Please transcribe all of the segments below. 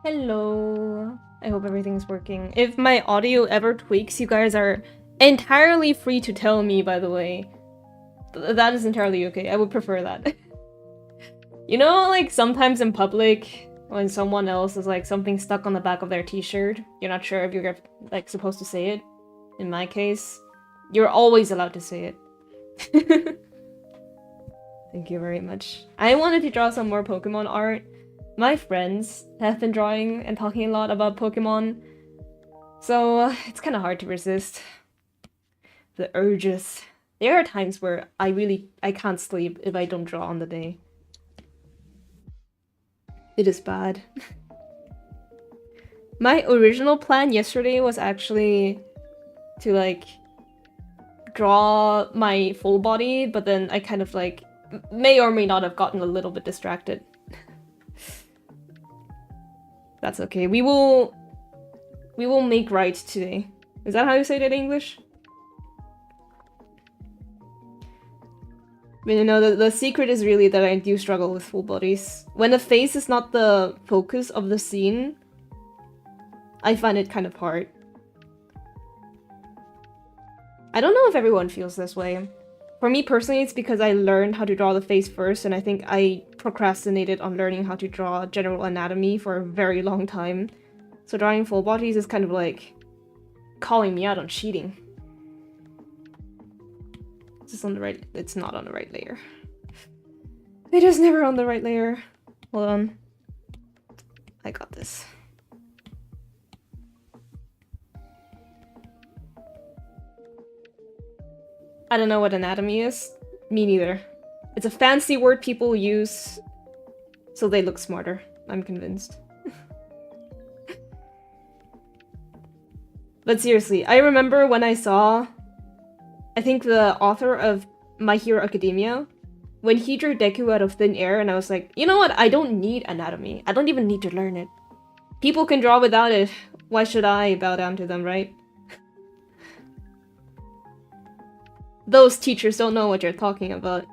Hello. I hope everything's working. If my audio ever tweaks, you guys are entirely free to tell me, by the way. That is entirely okay. I would prefer that. You know, like sometimes in public, when someone else is like something stuck on the back of their t-shirt, you're not sure if you're like supposed to say it. In my case, you're always allowed to say it. Thank you very much. I wanted to draw some more Pokemon art. My friends have been drawing and talking a lot about Pokemon, so it's kind of hard to resist the urges. There are times where I can't sleep if I don't draw on the day. It is bad. My original plan yesterday was actually to like draw my full body, but then I kind of like may or may not have gotten a little bit distracted. That's okay. We will make right today. Is that how you say that in English? But you know, the secret is really that I do struggle with full bodies. When the face is not the focus of the scene, I find it kind of hard. I don't know if everyone feels this way. For me personally, it's because I learned how to draw the face first, and I think I procrastinated on learning how to draw general anatomy for a very long time. So drawing full bodies is kind of like calling me out on cheating. Is this on the right? It's not on the right layer. It is never on the right layer. Hold on. I got this. I don't know what anatomy is. Me neither. It's a fancy word people use so they look smarter. I'm convinced. But seriously, I remember when I saw, I think the author of My Hero Academia, when he drew Deku out of thin air, and I was like, you know what? I don't need anatomy. I don't even need to learn it. People can draw without it. Why should I bow down to them, right? Those teachers don't know what you're talking about.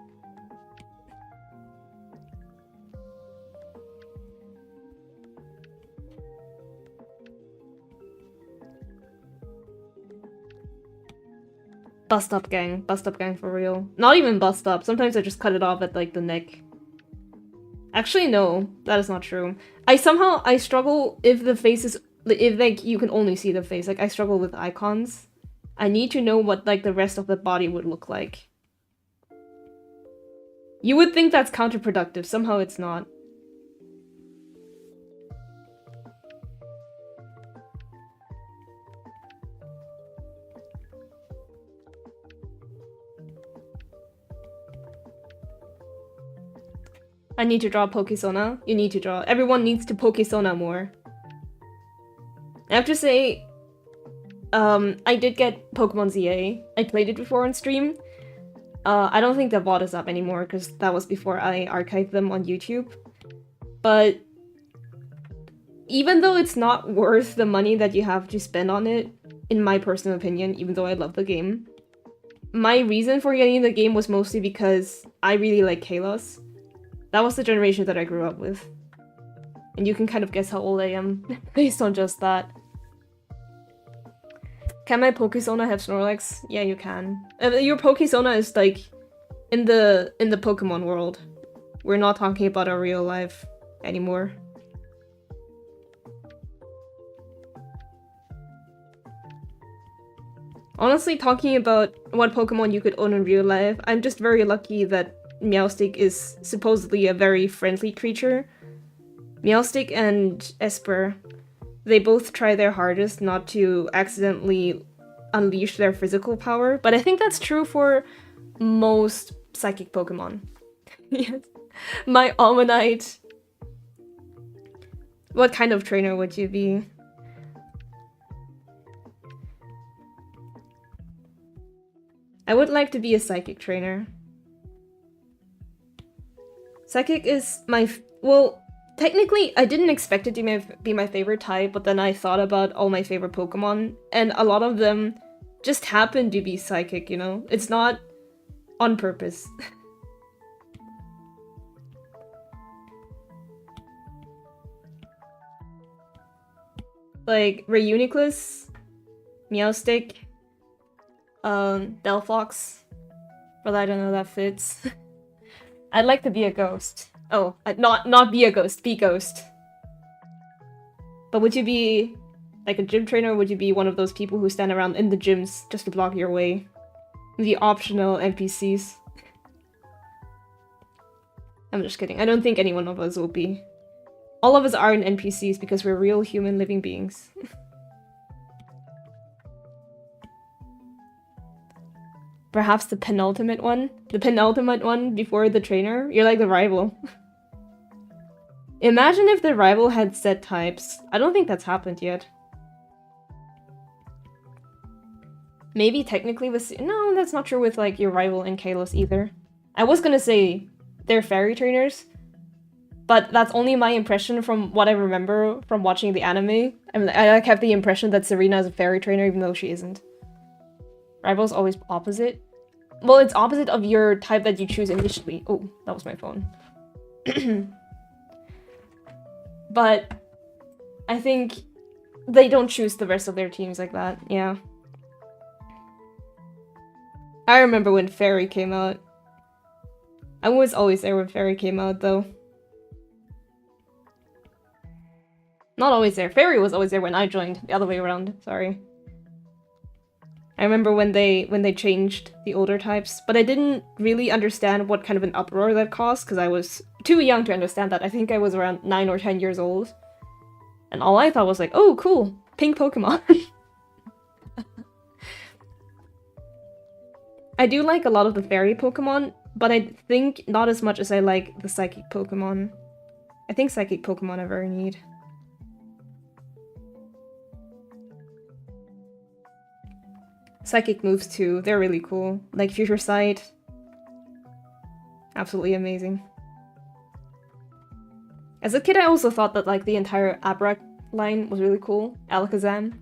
Bust up gang for real. Not even bust up. Sometimes I just cut it off at like the neck. Actually, no, that is not true. I struggle if the face is, if like you can only see the face. Like I struggle with icons. I need to know what like the rest of the body would look like. You would think that's counterproductive. Somehow it's not. I need to draw Pokésona. You need to draw. Everyone needs to Pokésona more. I have to say, I did get Pokemon ZA. I played it before on stream. I don't think the VOD is up anymore because that was before I archived them on YouTube. But even though it's not worth the money that you have to spend on it, in my personal opinion, even though I love the game, my reason for getting the game was mostly because I really like Kalos. That was the generation that I grew up with. And you can kind of guess how old I am based on just that. Can my Pokésona have Snorlax? Yeah, you can. Your Pokésona is like in the Pokemon world. We're not talking about our real life anymore. Honestly, talking about what Pokemon you could own in real life, I'm just very lucky that Meowstic is supposedly a very friendly creature. Meowstic and Esper, they both try their hardest not to accidentally unleash their physical power, but I think that's true for most psychic Pokemon. Yes. My Almanite. What kind of trainer would you be? I would like to be a psychic trainer. Psychic is my... well, technically, I didn't expect it to be my favorite type, but then I thought about all my favorite Pokemon, and a lot of them just happen to be psychic, you know? It's not on purpose. like Reuniclus, Meowstic, Delphox. But I don't know, that fits. I'd like to be a ghost. Oh, not be a ghost, be ghost. But would you be like a gym trainer, or would you be one of those people who stand around in the gyms just to block your way? The optional NPCs. I'm just kidding. I don't think any one of us will be. All of us aren't NPCs because we're real human living beings. Perhaps the penultimate one? The penultimate one before the trainer? You're like the rival. Imagine if the rival had set types. I don't think that's happened yet. Maybe technically with... No, that's not true with like your rival in Kalos either. I was gonna say they're fairy trainers, but that's only my impression from what I remember from watching the anime. I mean, I like have the impression that Serena is a fairy trainer even though she isn't. Rival's always opposite. Well, it's opposite of your type that you choose initially. Oh, that was my phone. But I think they don't choose the rest of their teams like that, yeah. I remember when Fairy came out. I was always there when Fairy came out, though. Not always there. Fairy was always there when I joined. The other way around, sorry. I remember when they changed the older types, but I didn't really understand what kind of an uproar that caused, because I was too young to understand that. I think I was around 9 or 10 years old. And all I thought was like, oh, cool, pink Pokemon. I do like a lot of the fairy Pokemon, but I think not as much as I like the psychic Pokemon. I think psychic Pokemon I very need. Psychic moves too, they're really cool. Like Future Sight. Absolutely amazing. As a kid, I also thought that like the entire Abra line was really cool. Alakazam.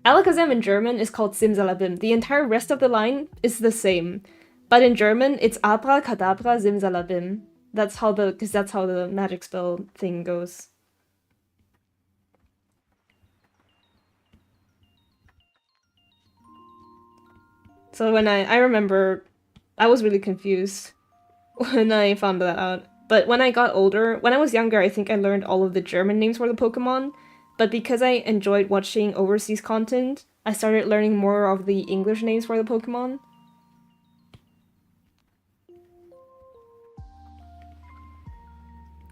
Alakazam in German is called Simsalabim. The entire rest of the line is the same. But in German, it's Abracadabra Simsalabim. That's how the magic spell thing goes. So when I remember, I was really confused when I found that out. But when I got older, when I was younger, I think I learned all of the German names for the Pokemon. But because I enjoyed watching overseas content, I started learning more of the English names for the Pokemon.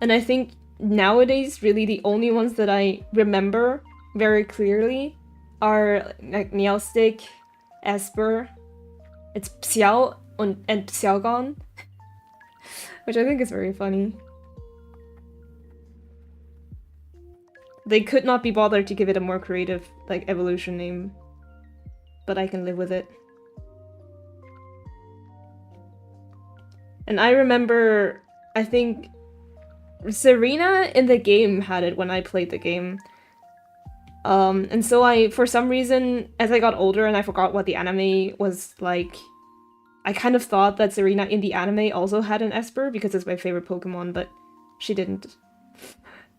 And I think nowadays, really the only ones that I remember very clearly are like Meowstic, Esper, it's Xiao and Xiaogon, which I think is very funny. They could not be bothered to give it a more creative, like, evolution name, but I can live with it. And I remember, I think Serena in the game had it when I played the game. And so I, for some reason, as I got older and I forgot what the anime was like, I kind of thought that Serena in the anime also had an Esper because it's my favorite Pokemon, but she didn't.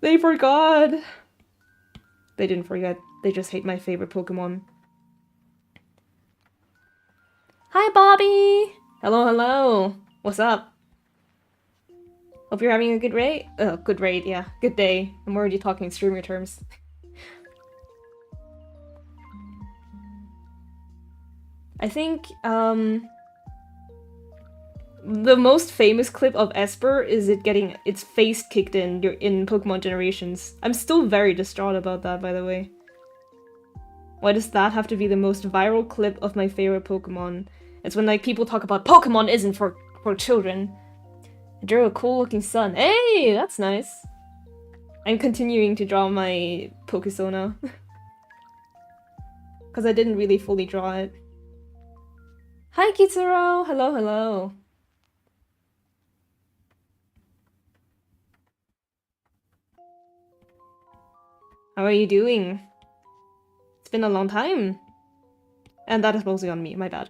They forgot! They didn't forget. They just hate my favorite Pokemon. Hi, Bobby! Hello, hello! What's up? Hope you're having a good raid? Oh, good raid, yeah. Good day. I'm already talking streamer terms. I think, the most famous clip of Esper is it getting its face kicked in Pokemon Generations. I'm still very distraught about that, by the way. Why does that have to be the most viral clip of my favorite Pokemon? It's when, like, people talk about Pokemon isn't for children. I drew a cool-looking sun. Hey, that's nice. I'm continuing to draw my Pokesona. Because I didn't really fully draw it. Hi, Kitsuro! Hello, hello. How are you doing? It's been a long time. And that is mostly on me, my bad.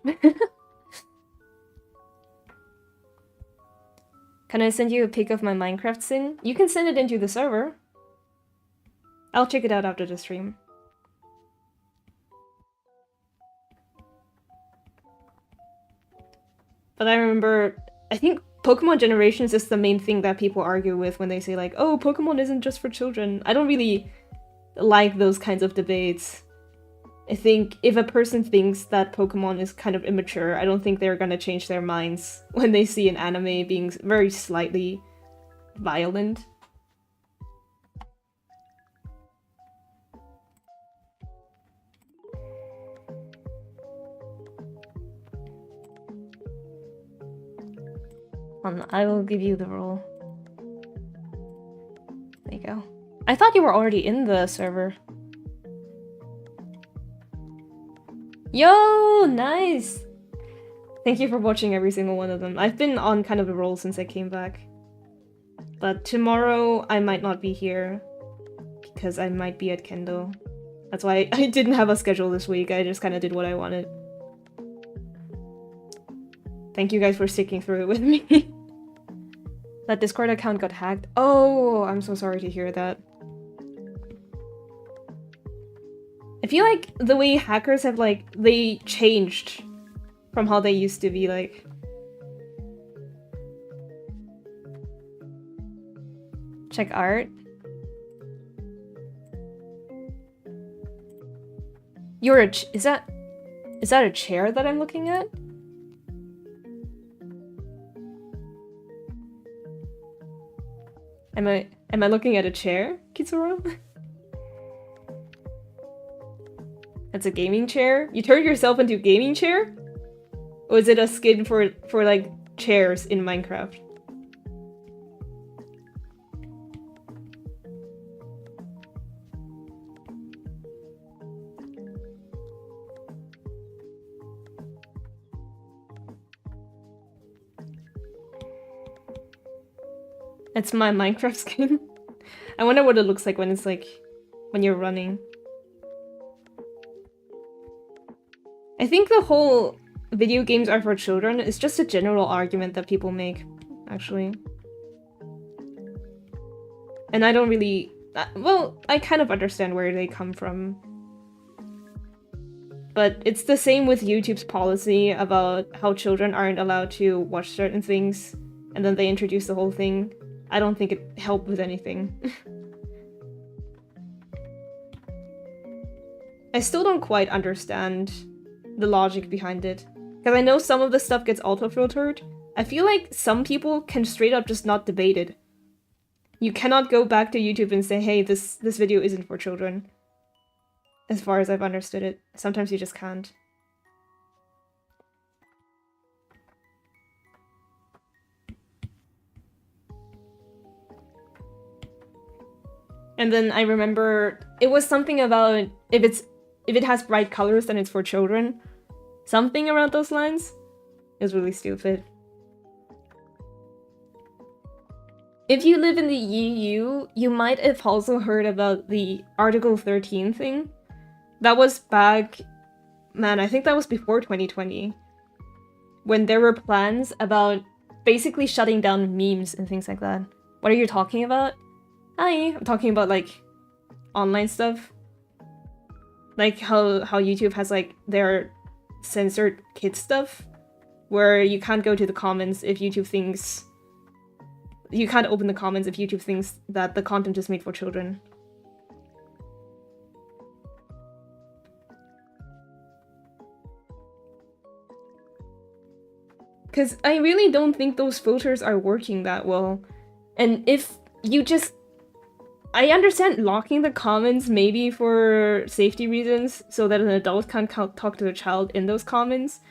Can I send you a pic of my Minecraft scene? You can send it into the server. I'll check it out after the stream. But I remember, I think Pokemon Generations is the main thing that people argue with when they say like, oh, Pokemon isn't just for children. I don't really like those kinds of debates. I think if a person thinks that Pokemon is kind of immature, I don't think they're gonna change their minds when they see an anime being very slightly violent. I will give you the role. There you go. I thought you were already in the server. Yo, nice! Thank you for watching every single one of them. I've been on kind of a roll since I came back. But tomorrow I might not be here because I might be at Kendo. That's why I didn't have a schedule this week. I just kind of did what I wanted. Thank you guys for sticking through it with me. That Discord account got hacked. Oh, I'm so sorry to hear that. I feel like the way hackers have like, they changed from how they used to be like. Check art. You're a is that a chair that I'm looking at? Am I looking at a chair, Kitsura? That's a gaming chair? You turned yourself into a gaming chair? Or is it a skin for like chairs in Minecraft? It's my Minecraft skin. I wonder what it looks like when it's like, when you're running. I think the whole video games are for children is just a general argument that people make, actually. And I don't really... well, I kind of understand where they come from. But it's the same with YouTube's policy about how children aren't allowed to watch certain things, and then they introduce the whole thing. I don't think it helped with anything. I still don't quite understand the logic behind it. Because I know some of the stuff gets auto-filtered. I feel like some people can straight up just not debate it. You cannot go back to YouTube and say, hey, this video isn't for children. As far as I've understood it. Sometimes you just can't. And then I remember it was something about if it has bright colors, then it's for children. Something around those lines. It was really stupid. If you live in the EU, you might have also heard about the Article 13 thing. That was back... man, I think that was before 2020. When there were plans about basically shutting down memes and things like that. What are you talking about? Hi, I'm talking about like online stuff. Like how YouTube has like their censored kids stuff, where you can't go to the comments if YouTube thinks... you can't open the comments if YouTube thinks that the content is made for children. Because I really don't think those filters are working that well. And if you just... I understand locking the comments maybe for safety reasons, so that an adult can't talk to a child in those comments.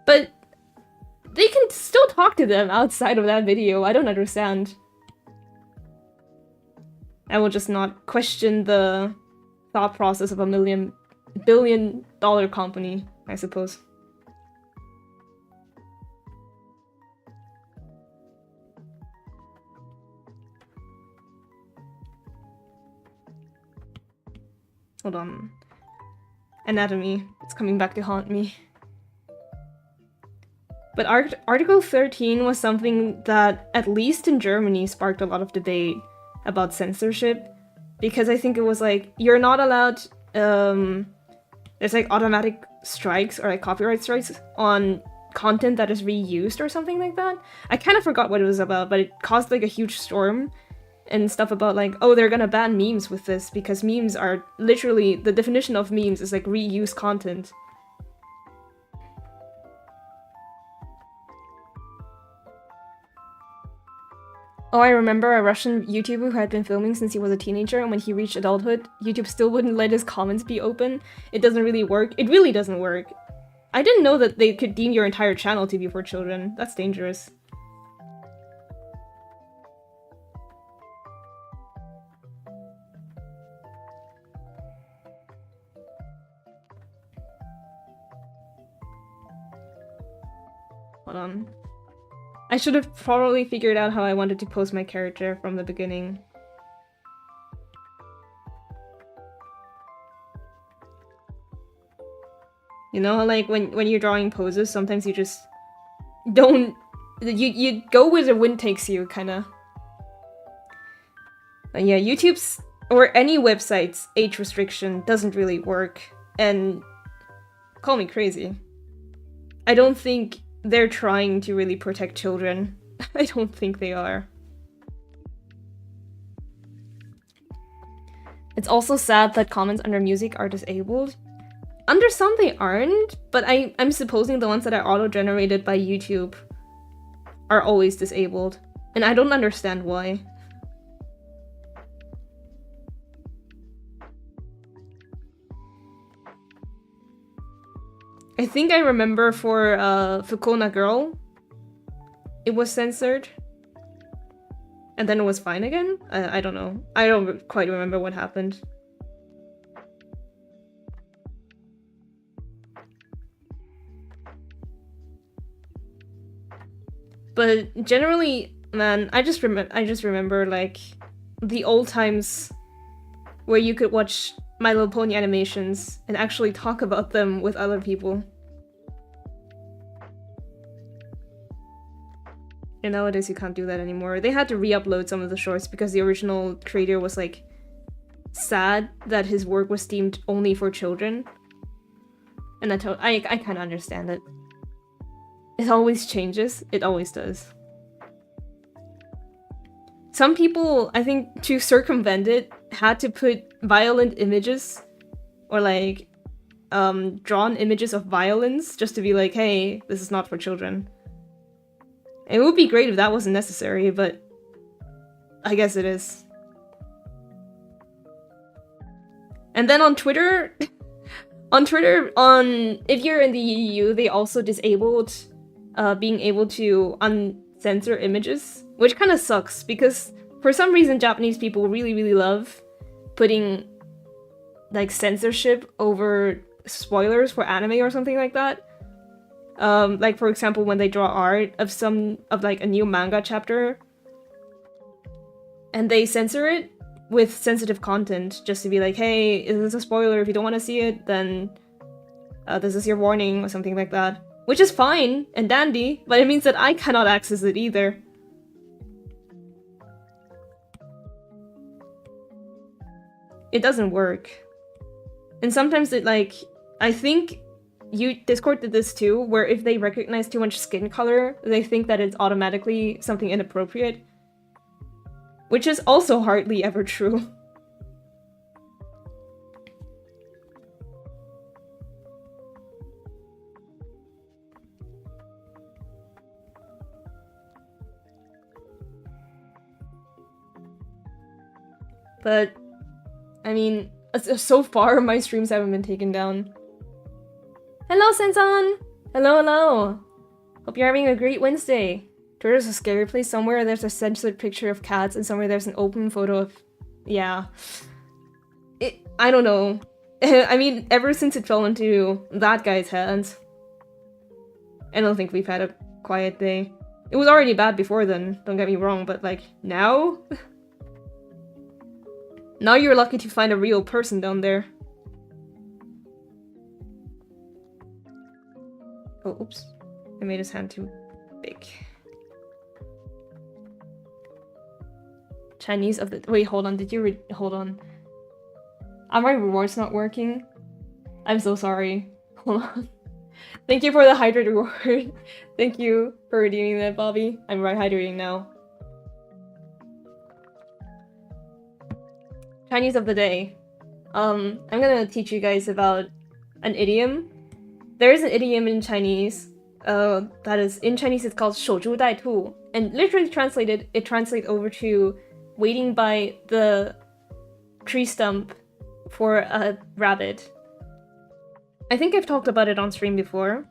But they can still talk to them outside of that video. I don't understand. I will just not question the thought process of a billion-dollar company, I suppose. Hold on. Anatomy. It's coming back to haunt me. But Article 13 was something that, at least in Germany, sparked a lot of debate about censorship. Because I think it was like, you're not allowed... there's like automatic strikes or like copyright strikes on content that is reused or something like that. I kind of forgot what it was about, but it caused like a huge storm and stuff about like, oh, they're gonna ban memes with this because memes are literally, the definition of memes is like reused content. Oh, I remember a Russian YouTuber who had been filming since he was a teenager, and when he reached adulthood, YouTube still wouldn't let his comments be open. It doesn't really work. It really doesn't work. I didn't know that they could deem your entire channel to be for children. That's dangerous. Hold on. I should have probably figured out how I wanted to pose my character from the beginning. You know, like when you're drawing poses, sometimes you just don't... You go where the wind takes you, kinda. But yeah, YouTube's, or any website's age restriction doesn't really work. And call me crazy, I don't think they're trying to really protect children. I don't think they are. It's also sad that comments under music are disabled. Under some they aren't, but I'm supposing the ones that are auto-generated by YouTube are always disabled. And I don't understand why. I think I remember for Fukona Girl, it was censored. And then it was fine again? I don't know. I don't quite remember what happened. But generally, man, I just remember like the old times where you could watch My Little Pony animations and actually talk about them with other people. And nowadays you can't do that anymore. They had to re-upload some of the shorts because the original creator was like sad that his work was deemed only for children. And I kind of understand it. It always changes. It always does. Some people, I think, to circumvent it, had to put violent images or like drawn images of violence just to be like, hey, this is not for children. It would be great if that wasn't necessary, but I guess it is. And then on Twitter, if you're in the EU, they also disabled being able to uncensor images, which kind of sucks because for some reason Japanese people really, really love putting like censorship over spoilers for anime or something like that. Like for example, when they draw art of like a new manga chapter and they censor it with sensitive content just to be like, hey, is this a spoiler? If you don't want to see it, then this is your warning or something like that. Which is fine and dandy, but it means that I cannot access it either. It doesn't work. And sometimes it like, I think Discord did this too, where if they recognize too much skin color, they think that it's automatically something inappropriate. Which is also hardly ever true. But, I mean, so far my streams haven't been taken down. Hello, Sensan! Hello, hello! Hope you're having a great Wednesday. Twitter's a scary place. Somewhere there's a censored picture of cats and somewhere there's an open photo of... Yeah. I don't know. I mean, ever since it fell into that guy's hands, I don't think we've had a quiet day. It was already bad before then, don't get me wrong, but like, now? Now you're lucky to find a real person down there. Oh, oops. I made his hand too big. Chinese of the... Wait, hold on. Did you hold on. Are my rewards not working? I'm so sorry. Hold on. Thank you for the hydrate reward. Thank you for redeeming that, Bobby. I'm right hydrating now. Chinese of the day. I'm gonna teach you guys about an idiom. There is an idiom in Chinese. That is in Chinese. It's called 守株待兔, and literally translated, it translates over to waiting by the tree stump for a rabbit. I think I've talked about it on stream before,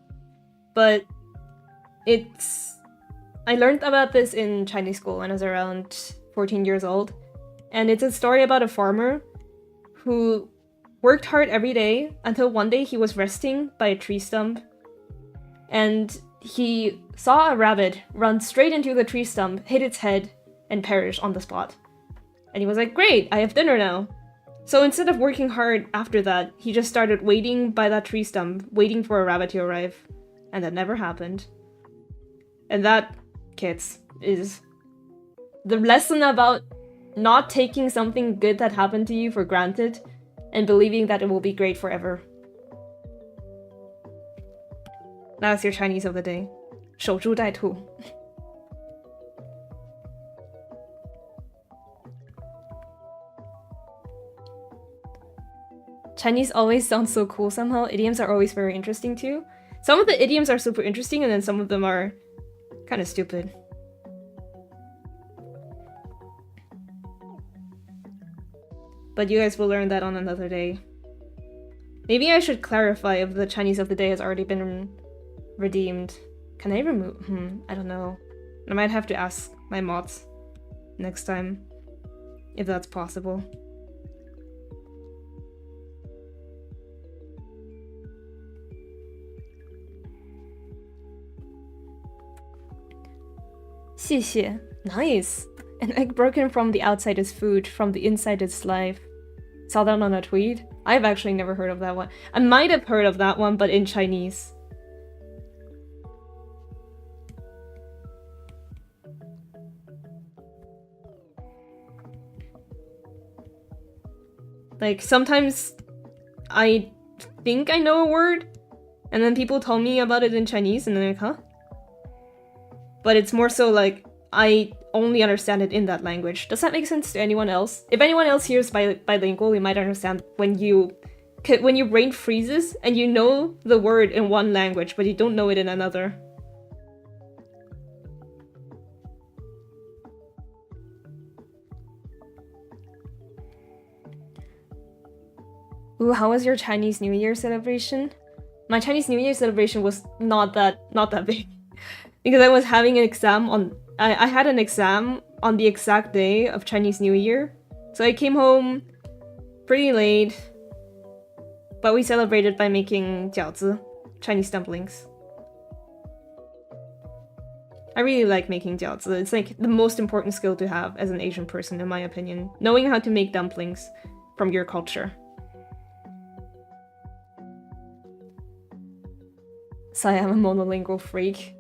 but I learned about this in Chinese school when I was around 14 years old, and it's a story about a farmer who worked hard every day until one day he was resting by a tree stump, and he saw a rabbit run straight into the tree stump, hit its head, and perish on the spot. And he was like, great, I have dinner now. So instead of working hard after that, he just started waiting by that tree stump, waiting for a rabbit to arrive. And that never happened. And that, kids, is the lesson about not taking something good that happened to you for granted and believing that it will be great forever. That's your Chinese of the day. 守株待兔. Chinese always sounds so cool somehow. Idioms are always very interesting too. Some of the idioms are super interesting and then some of them are kind of stupid. But you guys will learn that on another day. Maybe I should clarify if the Chinese of the day has already been redeemed. Can I remove? I don't know. I might have to ask my mods next time if that's possible. Xie nice. An egg broken from the outside is food, from the inside is life. Saw that on a tweet. I've actually never heard of that one. I might have heard of that one, but in Chinese. Like, sometimes I think I know a word, and then people tell me about it in Chinese, and then I'm like, huh? But it's more so like, I only understand it in that language. Does that make sense to anyone else? If anyone else here is bilingual, you might understand when your brain freezes and you know the word in one language, but you don't know it in another. Ooh, how was your Chinese New Year celebration? My Chinese New Year celebration was not that big. Because I was having an exam on... I had an exam on the exact day of Chinese New Year. So I came home pretty late. But we celebrated by making 饺子, Chinese dumplings. I really like making 饺子. It's like the most important skill to have as an Asian person, in my opinion. Knowing how to make dumplings from your culture. So I am a monolingual freak.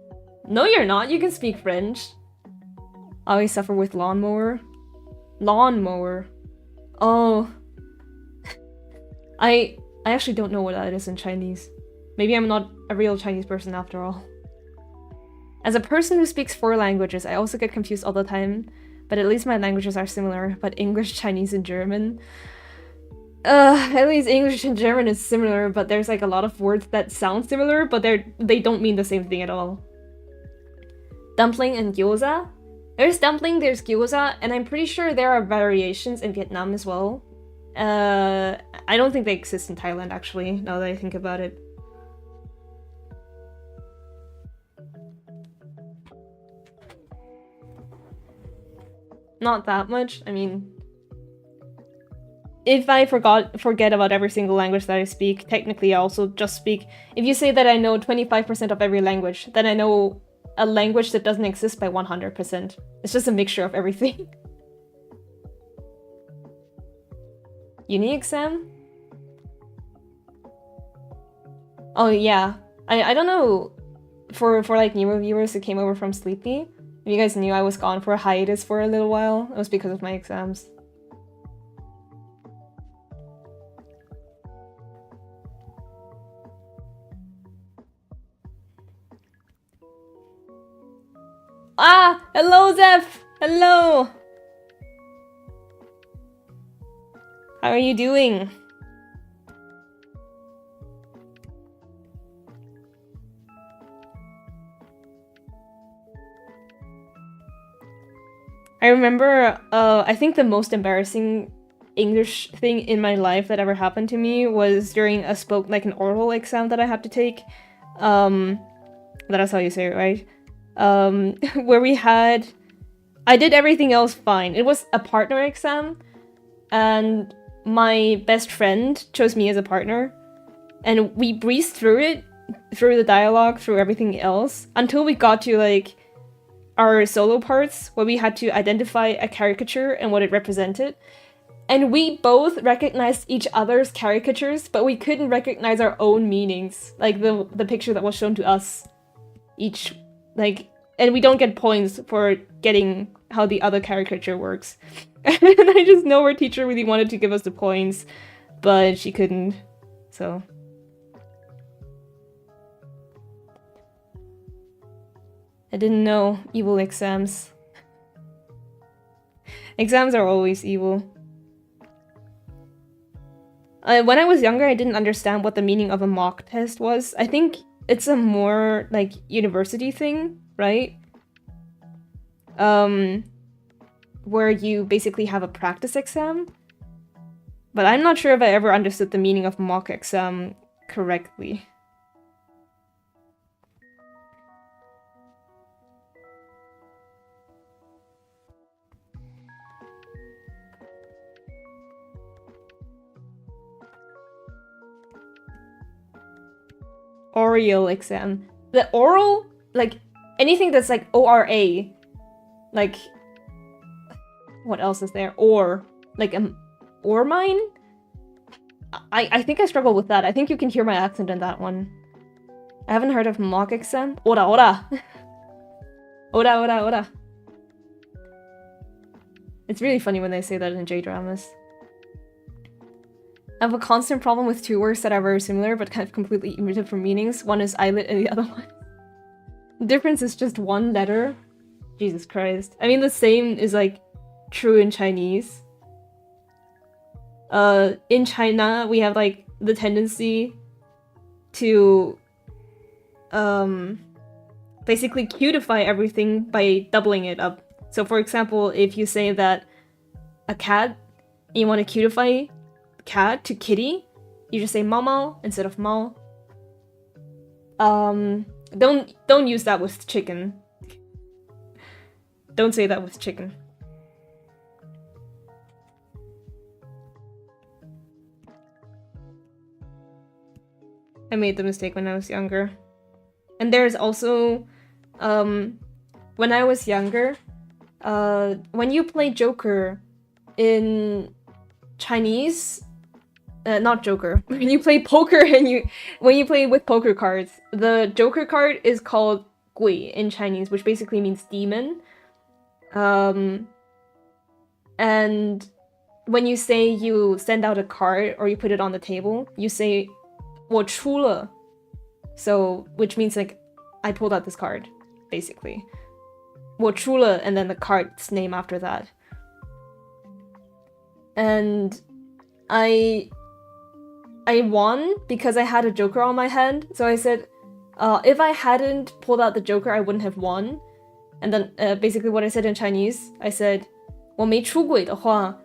No, you're not. You can speak French. I always suffer with lawnmower. Lawnmower. Oh. I actually don't know what that is in Chinese. Maybe I'm not a real Chinese person after all. As a person who speaks 4 languages, I also get confused all the time. But at least my languages are similar. But English, Chinese, and German... at least English and German is similar, but there's like a lot of words that sound similar, but they don't mean the same thing at all. Dumpling and gyoza? There's dumpling, there's gyoza, and I'm pretty sure there are variations in Vietnam as well. I don't think they exist in Thailand, actually, now that I think about it. Not that much, I mean... If I forget about every single language that I speak, technically I also just speak... If you say that I know 25% of every language, then I know a language that doesn't exist by 100%. It's just a mixture of everything. Uni exam? Oh yeah. I don't know, for like newer viewers who came over from Sleepy, if you guys knew I was gone for a hiatus for a little while, it was because of my exams. Ah! Hello, Zeph! Hello! How are you doing? I remember, I think the most embarrassing English thing in my life that ever happened to me was during an oral exam that I had to take. That's how you say it, right? Where I did everything else fine. It was a partner exam, and my best friend chose me as a partner, and we breezed through it, through the dialogue, through everything else, until we got to, like, our solo parts, where we had to identify a caricature and what it represented. And we both recognized each other's caricatures, but we couldn't recognize our own meanings. Like, the picture that was shown to us. Each, like... And we don't get points for getting how the other caricature works. And I just know our teacher really wanted to give us the points, but she couldn't, so... I didn't know evil exams. Exams are always evil. When I was younger, I didn't understand what the meaning of a mock test was. I think it's a more, like, university thing, right? Where you basically have a practice exam. But I'm not sure if I ever understood the meaning of mock exam correctly. Oral exam. The oral, like, anything that's like ORA, like, what else is there? Or, like, or mine? I think I struggle with that. I think you can hear my accent in that one. I haven't heard of mock exam. Ora, ora. Ora, ora, ora. It's really funny when they say that in J-dramas. I have a constant problem with two words that are very similar but kind of completely different meanings. One is eyelid and the other one. The difference is just one letter. Jesus Christ. I mean, the same is, like, true in Chinese. In China, we have, like, the tendency to basically cutify everything by doubling it up. So, for example, if you say that a cat, you want to cutify cat to kitty, you just say Mao Mao instead of Mao. Don't use that with chicken. Don't say that with chicken. I made the mistake when I was younger. And there's also, when I was younger, when you play Joker in Chinese, not Joker, when you play poker and when you play with poker cards, the Joker card is called Gui in Chinese, which basically means demon. And when you say you send out a card or you put it on the table, you say 我出了. So, which means, like, I pulled out this card, basically. 我出了, and then the card's name after that. And I won because I had a Joker on my hand. So I said, if I hadn't pulled out the Joker, I wouldn't have won. And then basically what I said in Chinese, I said, 我没出轨的话，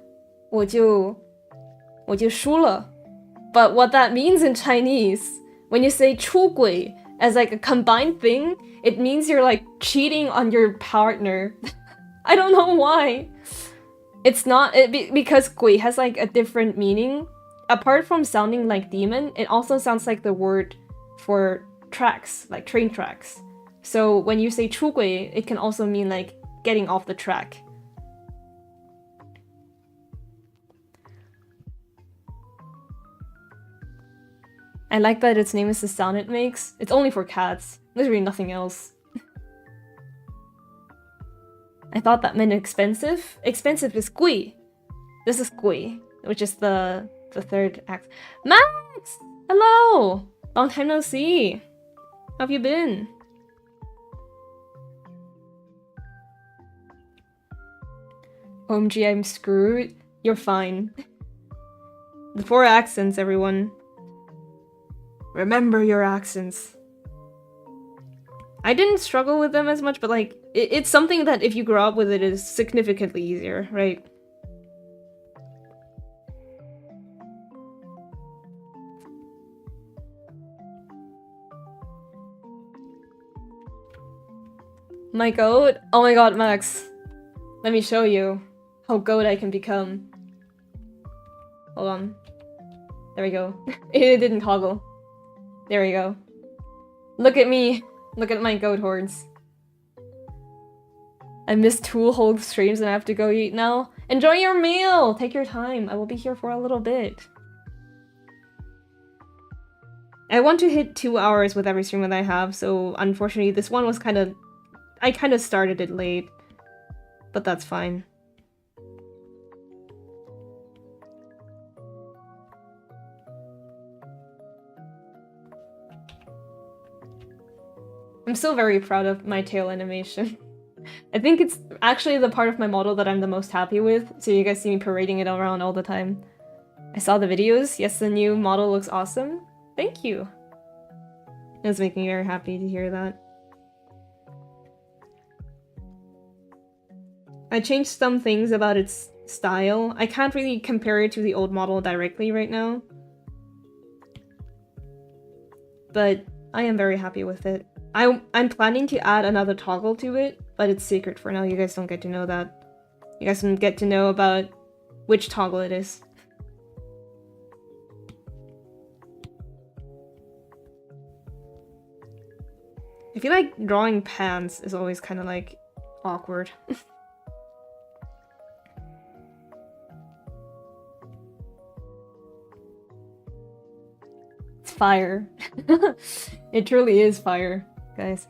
我就输了. But what that means in Chinese, when you say 出轨 as, like, a combined thing, it means you're, like, cheating on your partner. I don't know why. It's not because 鬼 has, like, a different meaning. Apart from sounding like demon, it also sounds like the word for tracks, like train tracks. So when you say 出轨, it can also mean, like, getting off the track. I like that its name is the sound it makes. It's only for cats. There's really nothing else. I thought that meant expensive. Expensive is 贵. This is 贵, which is the third act. Max! Hello! Long time no see. How have you been? OMG, I'm screwed. You're fine. The 4 accents, everyone. Remember your accents. I didn't struggle with them as much, but like, it's something that if you grow up with it is significantly easier, right? My goat? Oh my god, Max. Let me show you how goat I can become. Hold on. There we go. It didn't toggle. There we go. Look at me. Look at my goat hordes. I missed 2 whole streams and I have to go eat now. Enjoy your meal! Take your time. I will be here for a little bit. I want to hit 2 hours with every stream that I have, so unfortunately this one was kind of... I kind of started it late. But that's fine. I'm still very proud of my tail animation. I think it's actually the part of my model that I'm the most happy with, so you guys see me parading it around all the time. I saw the videos. Yes, the new model looks awesome. Thank you. It was making me very happy to hear that. I changed some things about its style. I can't really compare it to the old model directly right now. But I am very happy with it. I'm planning to add another toggle to it, but it's secret for now. You guys don't get to know that. You guys don't get to know about which toggle it is. I feel like drawing pants is always kind of like awkward. It's fire. It truly is fire, guys.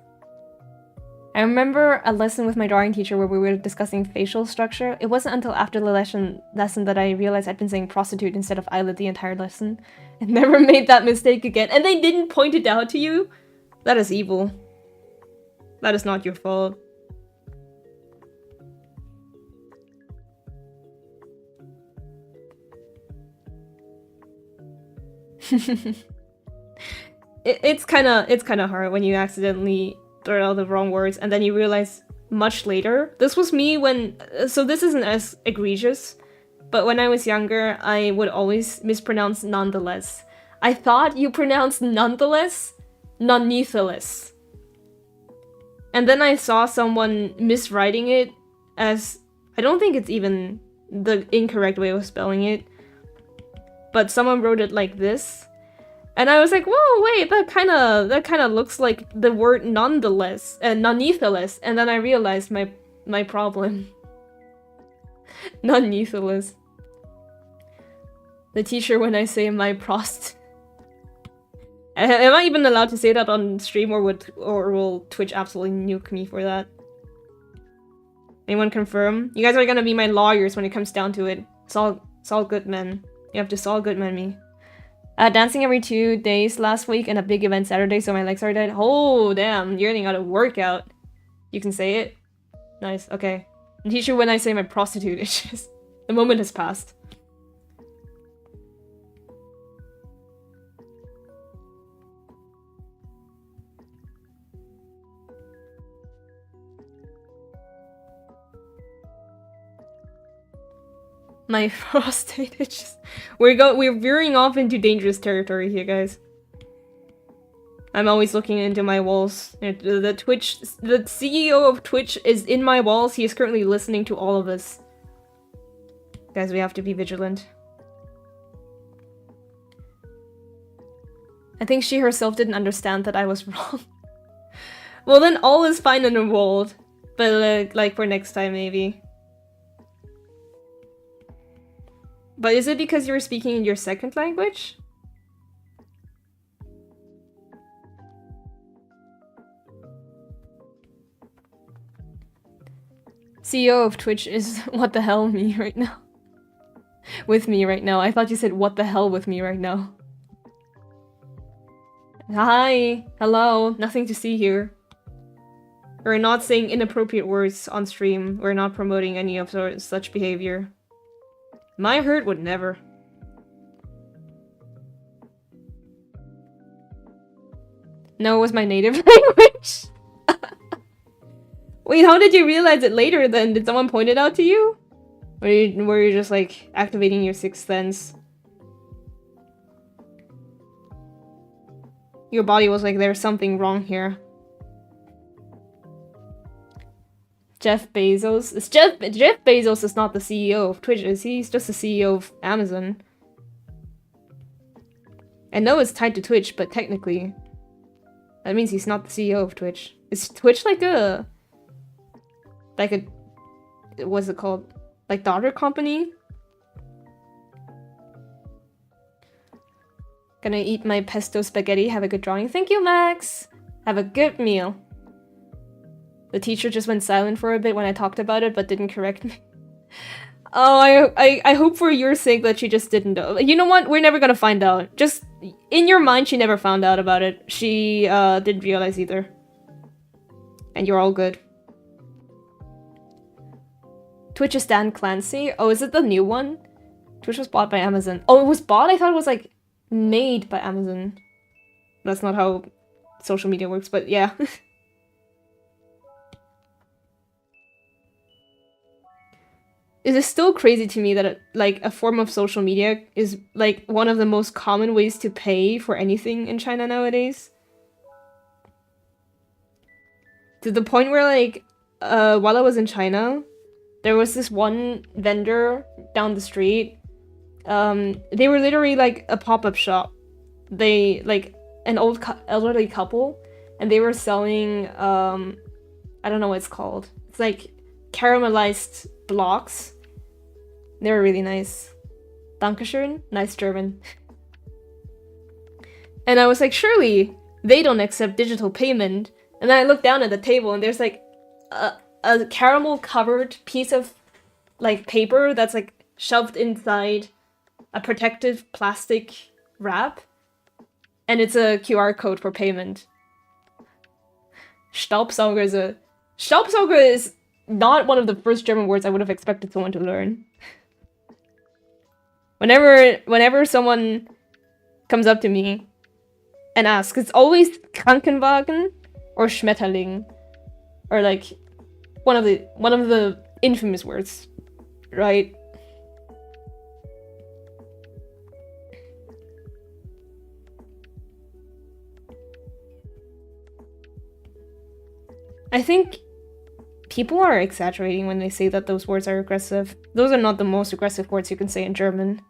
I remember a lesson with my drawing teacher where we were discussing facial structure. It wasn't until after the lesson that I realized I'd been saying prostitute instead of eyelid the entire lesson. I never made that mistake again. And they didn't point it out to you? That is evil. That is not your fault. It's kind of hard when you accidentally throw out the wrong words and then you realize much later. This was me when... So this isn't as egregious, but when I was younger, I would always mispronounce nonetheless. I thought you pronounced nonetheless, nonetheless. And then I saw someone miswriting it as... I don't think it's even the incorrect way of spelling it, but someone wrote it like this. And I was like, whoa, wait, that kind of looks like the word nonetheless, nonetheless. And then I realized my problem. Nonetheless. The teacher when I say my prost. Am I even allowed to say that on stream, or will Twitch absolutely nuke me for that? Anyone confirm? You guys are gonna be my lawyers when it comes down to it. Saul Goodman. You have to Saul Goodman me. Dancing every 2 days last week and a big event Saturday, so my legs are dead. Oh, damn. You're getting out of workout. You can say it? Nice, okay. And teacher when I say my prostitute, it's just... The moment has passed. My prostate itches. We're veering off into dangerous territory here, guys. I'm always looking into my walls. The CEO of Twitch is in my walls. He is currently listening to all of us. Guys, we have to be vigilant. I think she herself didn't understand that I was wrong. Well, then all is fine in the world. But like for next time, maybe. But is it because you were speaking in your second language? CEO of Twitch is what the hell me right now. With me right now. I thought you said what the hell with me right now. Hi! Hello! Nothing to see here. We're not saying inappropriate words on stream. We're not promoting any of such behavior. My hurt would never. No, it was my native language. Wait, how did you realize it later then? Did someone point it out to you? Or were you just like activating your sixth sense? Your body was like, there's something wrong here. Jeff Bezos. Jeff Bezos is not the CEO of Twitch, is he? He's just the CEO of Amazon. I know it's tied to Twitch, but technically, that means he's not the CEO of Twitch. Is Twitch like a what's it called? Like daughter company? Gonna eat my pesto spaghetti. Have a good drawing. Thank you, Max. Have a good meal. The teacher just went silent for a bit when I talked about it, but didn't correct me. Oh, I hope for your sake that she just didn't know. You know what? We're never gonna find out. Just in your mind, she never found out about it. She didn't realize either. And you're all good. Twitch is Dan Clancy. Oh, is it the new one? Twitch was bought by Amazon. Oh, it was bought? I thought it was like made by Amazon. That's not how social media works, but yeah. It is still crazy to me that like a form of social media is like one of the most common ways to pay for anything in China nowadays. To the point where like while I was in China, there was this one vendor down the street. They were literally like a pop-up shop. They like an elderly couple, and they were selling I don't know what it's called. It's like caramelized blocks. They were really nice. Dankeschön, nice German. And I was like, surely they don't accept digital payment. And then I looked down at the table, and there's like a caramel covered piece of like paper that's like shoved inside a protective plastic wrap, and it's a QR code for payment. Staubsauger is not one of the first German words I would have expected someone to learn. Whenever someone comes up to me and asks, it's always Krankenwagen or Schmetterling, or like one of the infamous words, right? I think people are exaggerating when they say that those words are aggressive. Those are not the most aggressive words you can say in German.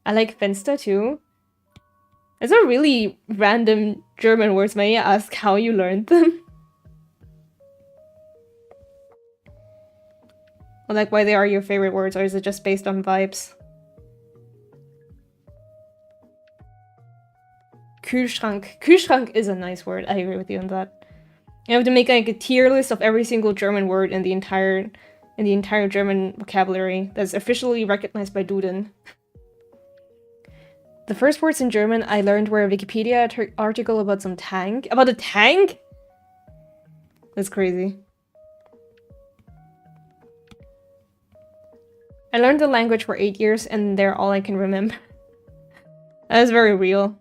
I like Fenster too. Those are really random German words. May I ask how you learned them? Or like why they are your favorite words, or is it just based on vibes? Kühlschrank. Kühlschrank is a nice word. I agree with you on that. You have to make like a tier list of every single German word in the entire German vocabulary that's officially recognized by Duden. The first words in German I learned were a Wikipedia article about some tank. About a tank? That's crazy. I learned the language for 8 years, and they're all I can remember. That is very real.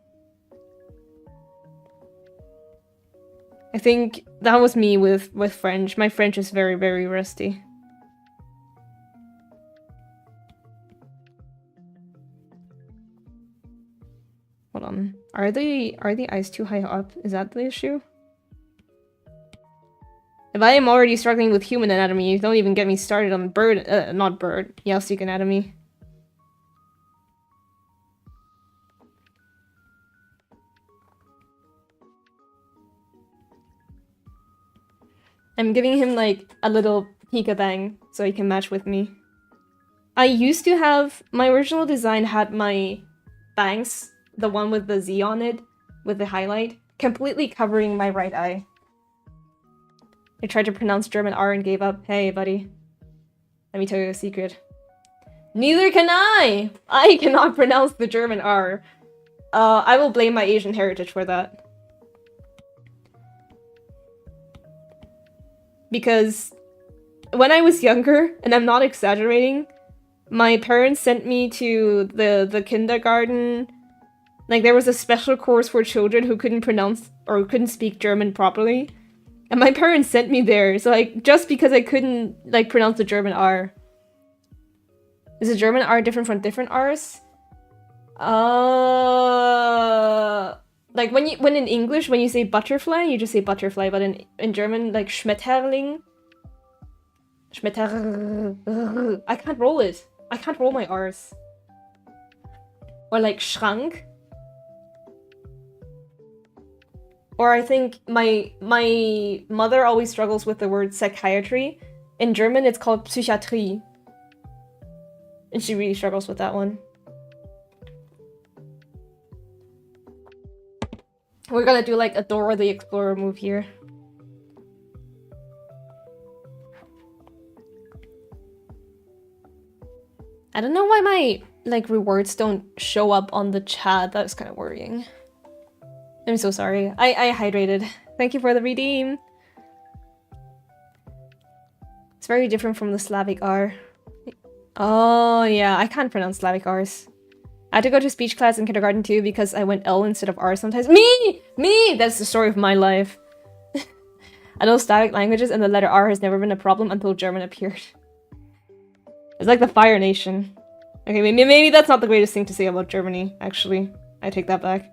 I think that was me with French. My French is very, very rusty. Hold on. Are the eyes too high up? Is that the issue? If I am already struggling with human anatomy, don't even get me started on Yalstic anatomy. I'm giving him like a little Pika bang so he can match with me. I used to have, my original design had my bangs, the one with the Z on it, with the highlight, completely covering my right eye. I tried to pronounce German R and gave up. Hey, buddy. Let me tell you a secret. Neither can I! I cannot pronounce the German R. I will blame my Asian heritage for that. because when I was younger, and I'm not exaggerating, my parents sent me to the kindergarten. Like, there was a special course for children who couldn't pronounce or couldn't speak German properly. And my parents sent me there, so like, just because I couldn't, like, pronounce the German R. Is the German R different from different R's? Like, when in English, when you say butterfly, you just say butterfly, but in German, like, Schmetterling. I can't roll it. I can't roll my R's. Or like Schrank. Or I think my mother always struggles with the word psychiatry. In German, it's called Psychiatrie. And she really struggles with that one. We're gonna do like a Dora the Explorer move here. I don't know why my like rewards don't show up on the chat. That's kind of worrying. I'm so sorry. I hydrated. Thank you for the redeem. It's very different from the Slavic R. Oh yeah, I can't pronounce Slavic R's. I had to go to speech class in kindergarten too because I went L instead of R sometimes. Me! That's the story of my life. I know Slavic languages and the letter R has never been a problem until German appeared. It's like the Fire Nation. Okay, maybe that's not the greatest thing to say about Germany, actually. I take that back.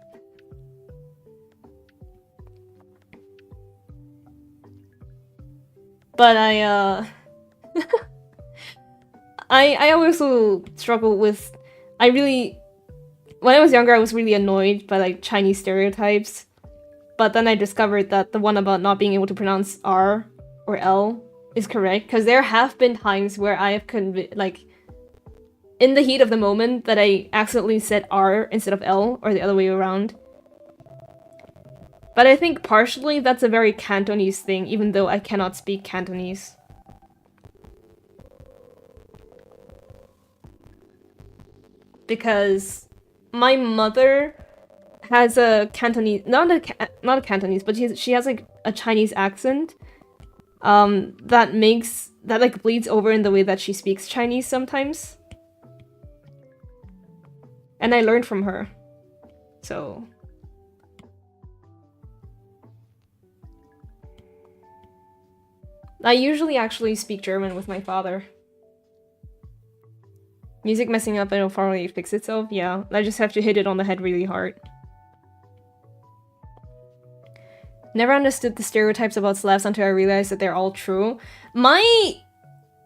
But I also struggle with... When I was younger, I was really annoyed by, like, Chinese stereotypes. But then I discovered that the one about not being able to pronounce R or L is correct. Because there have been times where I have in the heat of the moment that I accidentally said R instead of L, or the other way around. But I think partially that's a very Cantonese thing, even though I cannot speak Cantonese. Because my mother has a Cantonese, not a Cantonese, but she has like a Chinese accent, that like bleeds over in the way that she speaks Chinese sometimes. And I learned from her, so. I usually actually speak German with my father. Music messing up and it'll probably fix itself? Yeah, I just have to hit it on the head really hard. Never understood the stereotypes about Slavs until I realized that they're all true. I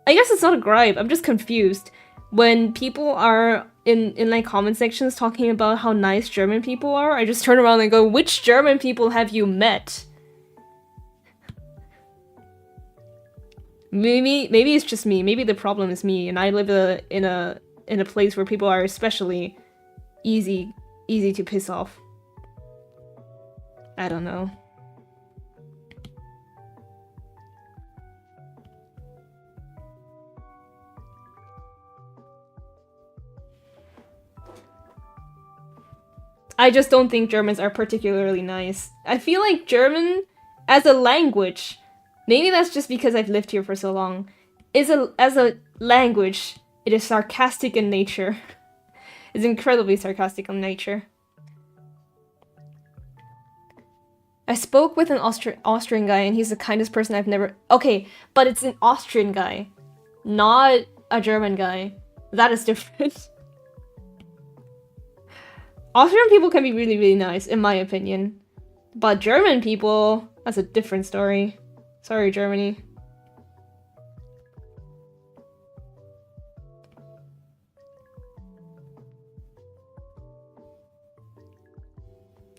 guess it's not a gripe, I'm just confused. When people are in like comment sections talking about how nice German people are, I just turn around and go, which German people have you met? Maybe it's just me. Maybe the problem is me, and I live in a place where people are especially easy to piss off. I don't know. I just don't think Germans are particularly nice. I feel like German as a language, maybe that's just because I've lived here for so long, as a language, it is sarcastic in nature. It's incredibly sarcastic in nature. I spoke with an Austrian guy and he's the kindest person I've never... Okay, but it's an Austrian guy, not a German guy. That is different. Austrian people can be really, really nice, in my opinion. But German people, that's a different story. Sorry, Germany.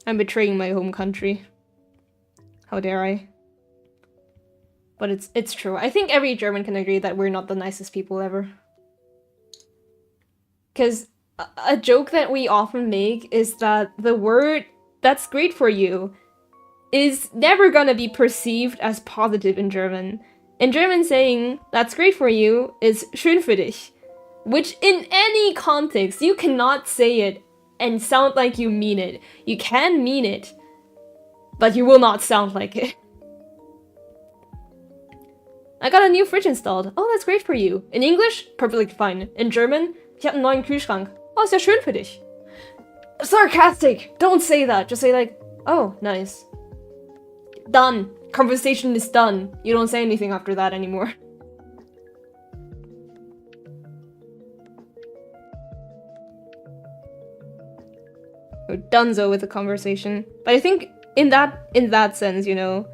I'm betraying my home country. How dare I? But it's true. I think every German can agree that we're not the nicest people ever. Because a joke that we often make is that the word "that's great for you" is never gonna be perceived as positive in German. In German, saying "that's great for you" is "schön für dich," which in any context, you cannot say it and sound like you mean it. You can mean it, but you will not sound like it. I got a new fridge installed. Oh, that's great for you. In English, perfectly fine. In German, ich habe einen neuen Kühlschrank. Oh, ist ja schön für dich. Sarcastic! Don't say that. Just say like, oh, nice. Done. Conversation is done. You don't say anything after that anymore. We're donezo with the conversation. But I think in that sense, you know,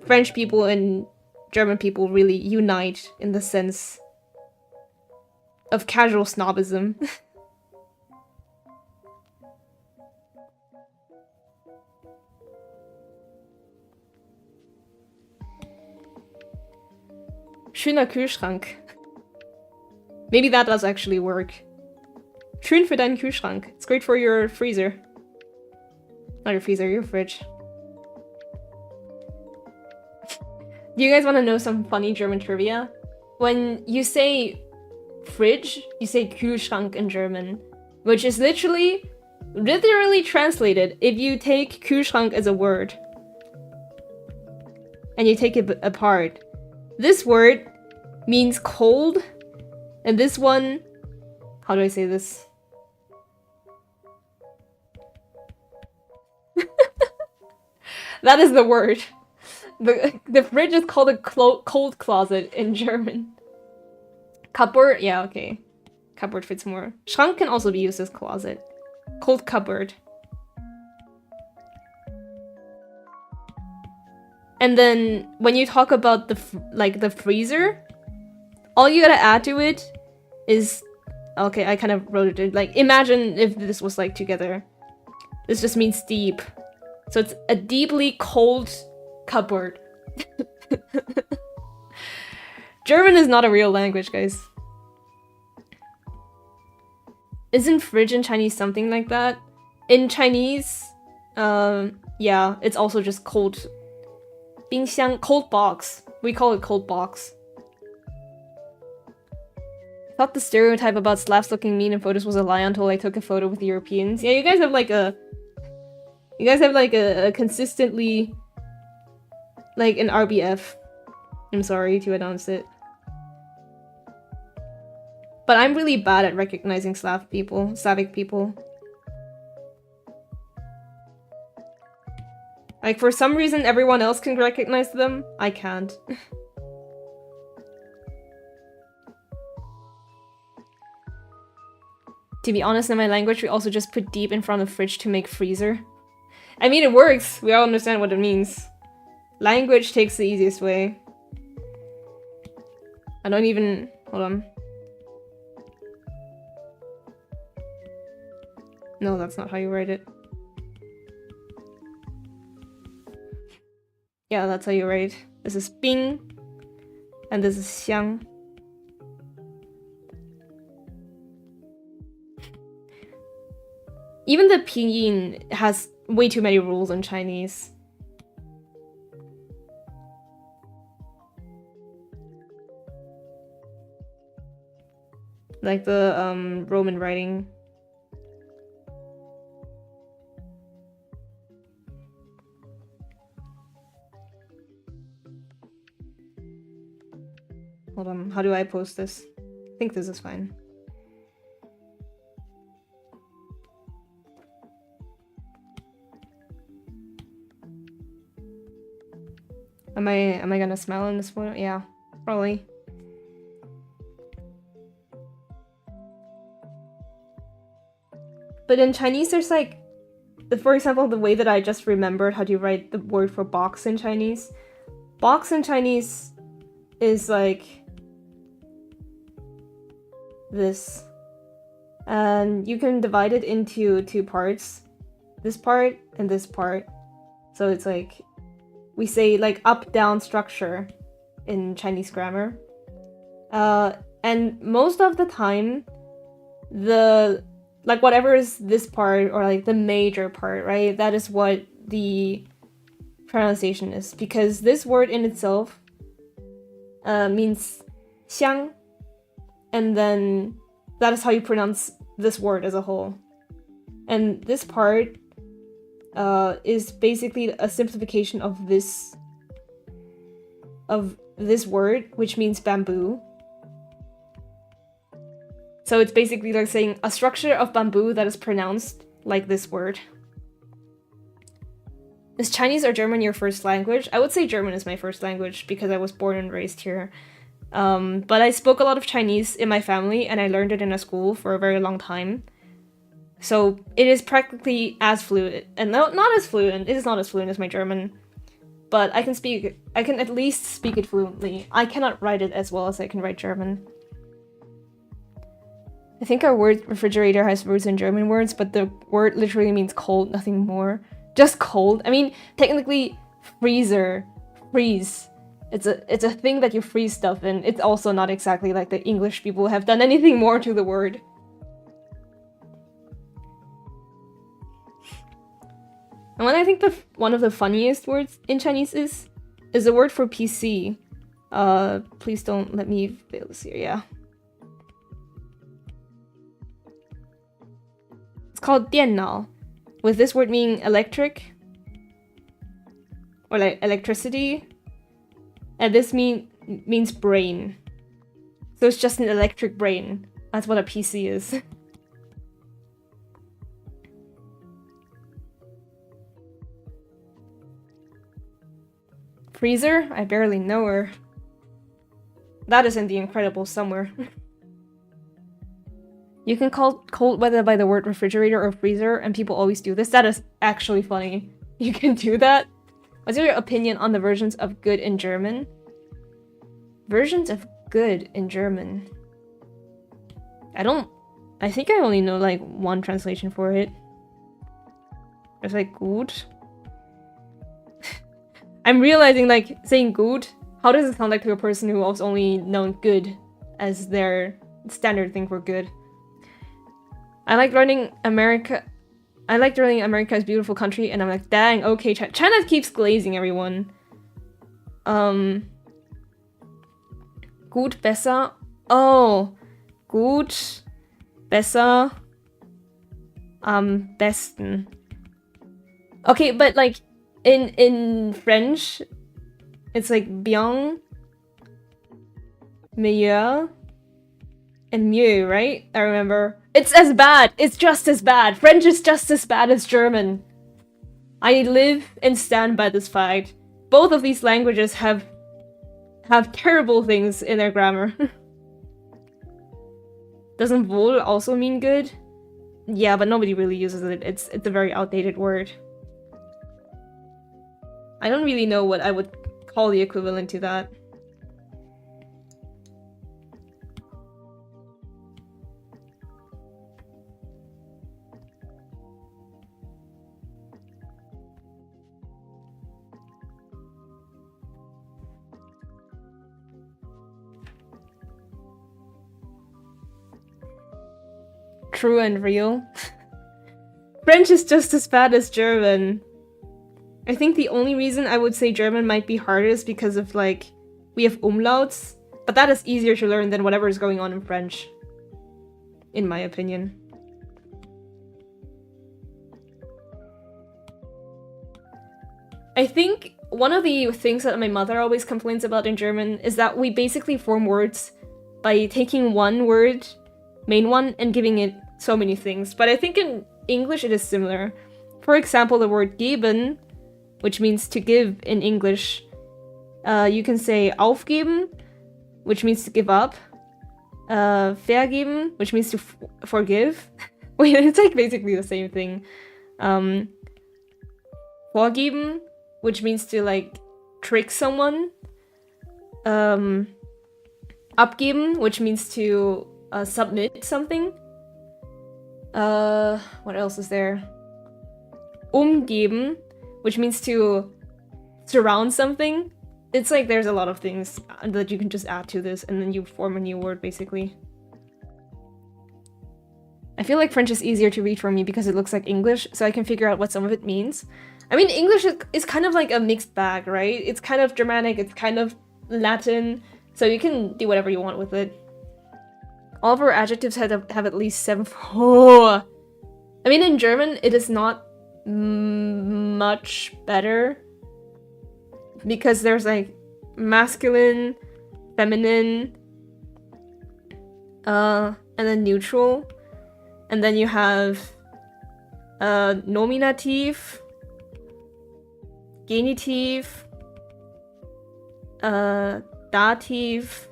French people and German people really unite in the sense of casual snobism. Schöner Kühlschrank. Maybe that does actually work. Schön für deinen Kühlschrank. It's great for your freezer. Not your freezer, your fridge. Do you guys want to know some funny German trivia? When you say fridge, you say Kühlschrank in German, which is literally translated if you take Kühlschrank as a word and you take it apart. This word means cold, and this one, how do I say this? That is the word. The fridge is called a cold closet in German. Cupboard? Yeah, okay. Cupboard fits more. Schrank can also be used as closet. Cold cupboard. And then when you talk about the freezer, all you gotta add to it is, okay, I kind of wrote it, like, imagine if this was like together. This just means deep. So it's a deeply cold cupboard. German is not a real language, guys. Isn't fridge in Chinese something like that? In Chinese, yeah, it's also just cold. 冰箱, cold box. We call it cold box. I thought the stereotype about Slavs looking mean in photos was a lie until I took a photo with Europeans. Yeah, you guys have like a consistently, like, an RBF. I'm sorry to announce it. But I'm really bad at recognizing Slavic people. Like, for some reason, everyone else can recognize them. I can't. To be honest, in my language, we also just put deep in front of fridge to make freezer. I mean, it works. We all understand what it means. Language takes the easiest way. I don't even... Hold on. No, that's not how you write it. Yeah, that's how you write. This is Bing, and this is Xiang. Even the pinyin has way too many rules in Chinese. Like the Roman writing. Hold on, how do I post this? I think this is fine. Am I gonna smile in this photo? Yeah, probably. But in Chinese, there's like, for example, the way that I just remembered how to write the word for box in Chinese. Box in Chinese is like this. And you can divide it into two parts. This part and this part. So it's like, we say like up-down structure in Chinese grammar. And most of the time, like whatever is this part, or like the major part, right? That is what the pronunciation is. Because this word in itself means xiang. And then that is how you pronounce this word as a whole. And this part is basically a simplification of this, of this word, which means bamboo. So it's basically like saying a structure of bamboo that is pronounced like this word. Is Chinese or German your first language? I would say German is my first language because I was born and raised here. But I spoke a lot of Chinese in my family and I learned it in a school for a very long time. So it is practically as fluent, and not as fluent, it is not as fluent as my German. But I can at least speak it fluently. I cannot write it as well as I can write German. I think our word refrigerator has roots in German words, but the word literally means cold, nothing more. Just cold. I mean, technically, freezer, freeze. It's a thing that you freeze stuff in. It's also not exactly like the English people have done anything more to the word. And what I think one of the funniest words in Chinese is the word for PC. Please don't let me fail this here, yeah. It's called 电脑, with this word meaning electric, or like electricity, and this means brain. So it's just an electric brain. That's what a PC is. Freezer? I barely know her. That is in The Incredibles somewhere. You can call cold weather by the word refrigerator or freezer, and people always do this. That is actually funny. You can do that. What's your opinion on the versions of good in German? Versions of good in German? I think I only know like one translation for it. It's like gut. I'm realizing like saying gut, how does it sound like to a person who has only known good as their standard thing for good? I liked learning America's beautiful country, and I'm like, dang, okay, China keeps glazing everyone. Gut, besser. Oh, gut, besser, am besten. Okay, but like in French, it's like bien, meilleur, and mieux, right? I remember. It's as bad. It's just as bad. French is just as bad as German. I live and stand by this fact. Both of these languages have terrible things in their grammar. Doesn't wohl also mean good? Yeah, but nobody really uses it. It's a very outdated word. I don't really know what I would call the equivalent to that. True and real. French is just as bad as German. I think the only reason I would say German might be harder is because of like, we have umlauts, but that is easier to learn than whatever is going on in French. In my opinion. I think one of the things that my mother always complains about in German is that we basically form words by taking one word, main one, and giving it so many things. But I think in English it is similar. For example, the word geben, which means to give in English, you can say aufgeben, which means to give up, vergeben, which means to forgive. Wait, it's like basically the same thing. Vorgeben, which means to like trick someone. Abgeben, which means to submit something. What else is there? Umgeben, which means to surround something. It's like there's a lot of things that you can just add to this and then you form a new word, basically. I feel like French is easier to read for me because it looks like English, so I can figure out what some of it means. I mean, English is kind of like a mixed bag, right? It's kind of Germanic, it's kind of Latin, so you can do whatever you want with it. All of our adjectives have at least 7. Oh. I mean, in German, it is not much better because there's like masculine, feminine, and then neutral. And then you have nominative, genitive, dative,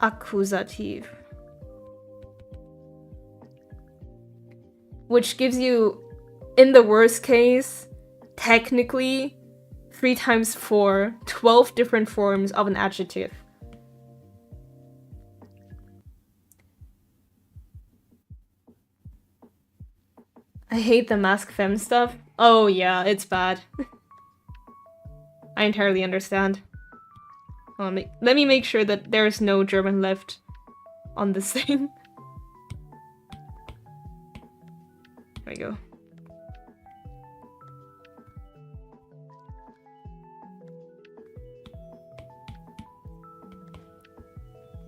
accusative. Which gives you, in the worst case, technically 3 times 4, 12 different forms of an adjective. I hate the mask femme stuff. Oh yeah, it's bad. I entirely understand. Let me make sure that there's no German left on this thing. There we go.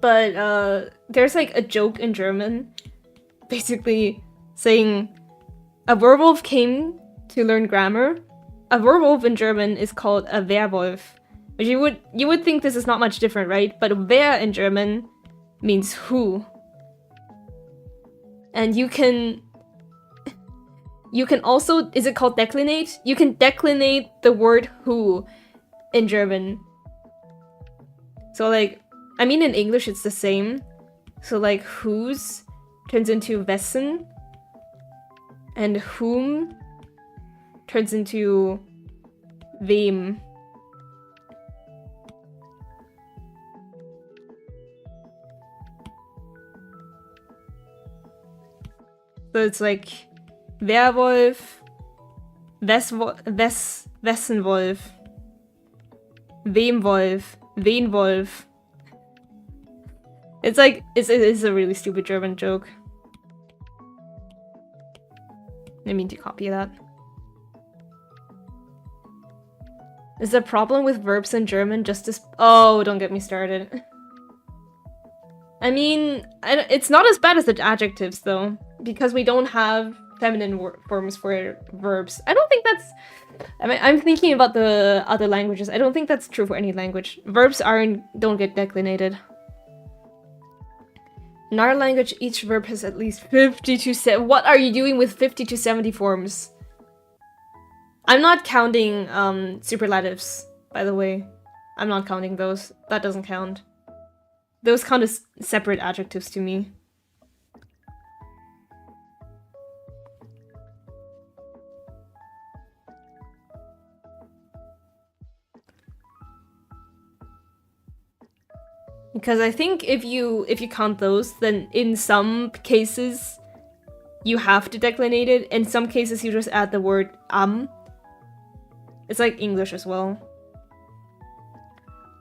But there's like a joke in German, basically saying a werewolf came to learn grammar. A werewolf in German is called a Werwolf, which you would think this is not much different, right? But wer in German means who, and you can also, is it called declinate? You can declinate the word who in German. So like, I mean in English it's the same. So like whose turns into wessen, and whom turns into wem. So it's like Werwolf, Wessenwolf, Wemwolf, Wenwolf. It's like, it's a really stupid German joke. I mean to copy that. Is the problem with verbs in German just as— oh, don't get me started. I mean, it's not as bad as the adjectives though, because we don't have feminine forms for verbs. I don't think that's— I mean, I'm thinking about the other languages. I don't think that's true for any language. Verbs don't get declinated. In our language, each verb has at least 50 to 70. What are you doing with 50 to 70 forms? I'm not counting superlatives, by the way. I'm not counting those. That doesn't count. Those count as separate adjectives to me. Because I think if you count those, then in some cases you have to declinate it. In some cases you just add the word It's like English as well.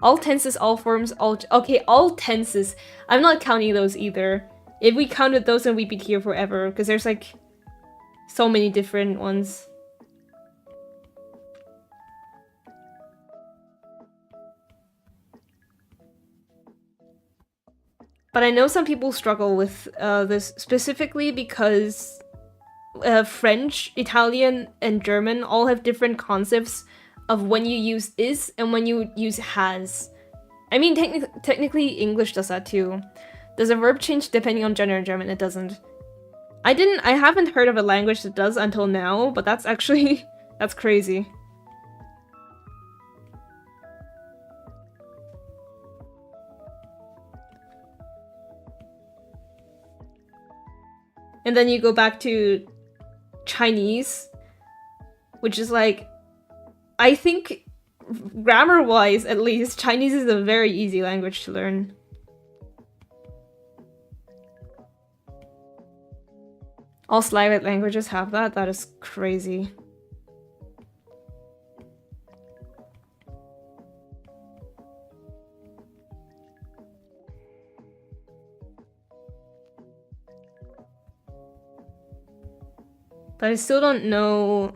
All tenses, all forms, all— okay, all tenses. I'm not counting those either. If we counted those, then we'd be here forever, because there's like so many different ones. But I know some people struggle with this specifically because French, Italian, and German all have different concepts of when you use is and when you use has. I mean, technically English does that too. Does a verb change depending on gender in German? It doesn't. I haven't heard of a language that does until now, but that's actually— that's crazy. And then you go back to Chinese, which is like, I think grammar-wise at least, Chinese is a very easy language to learn. All Slavic languages have that? That is crazy. But I still don't know—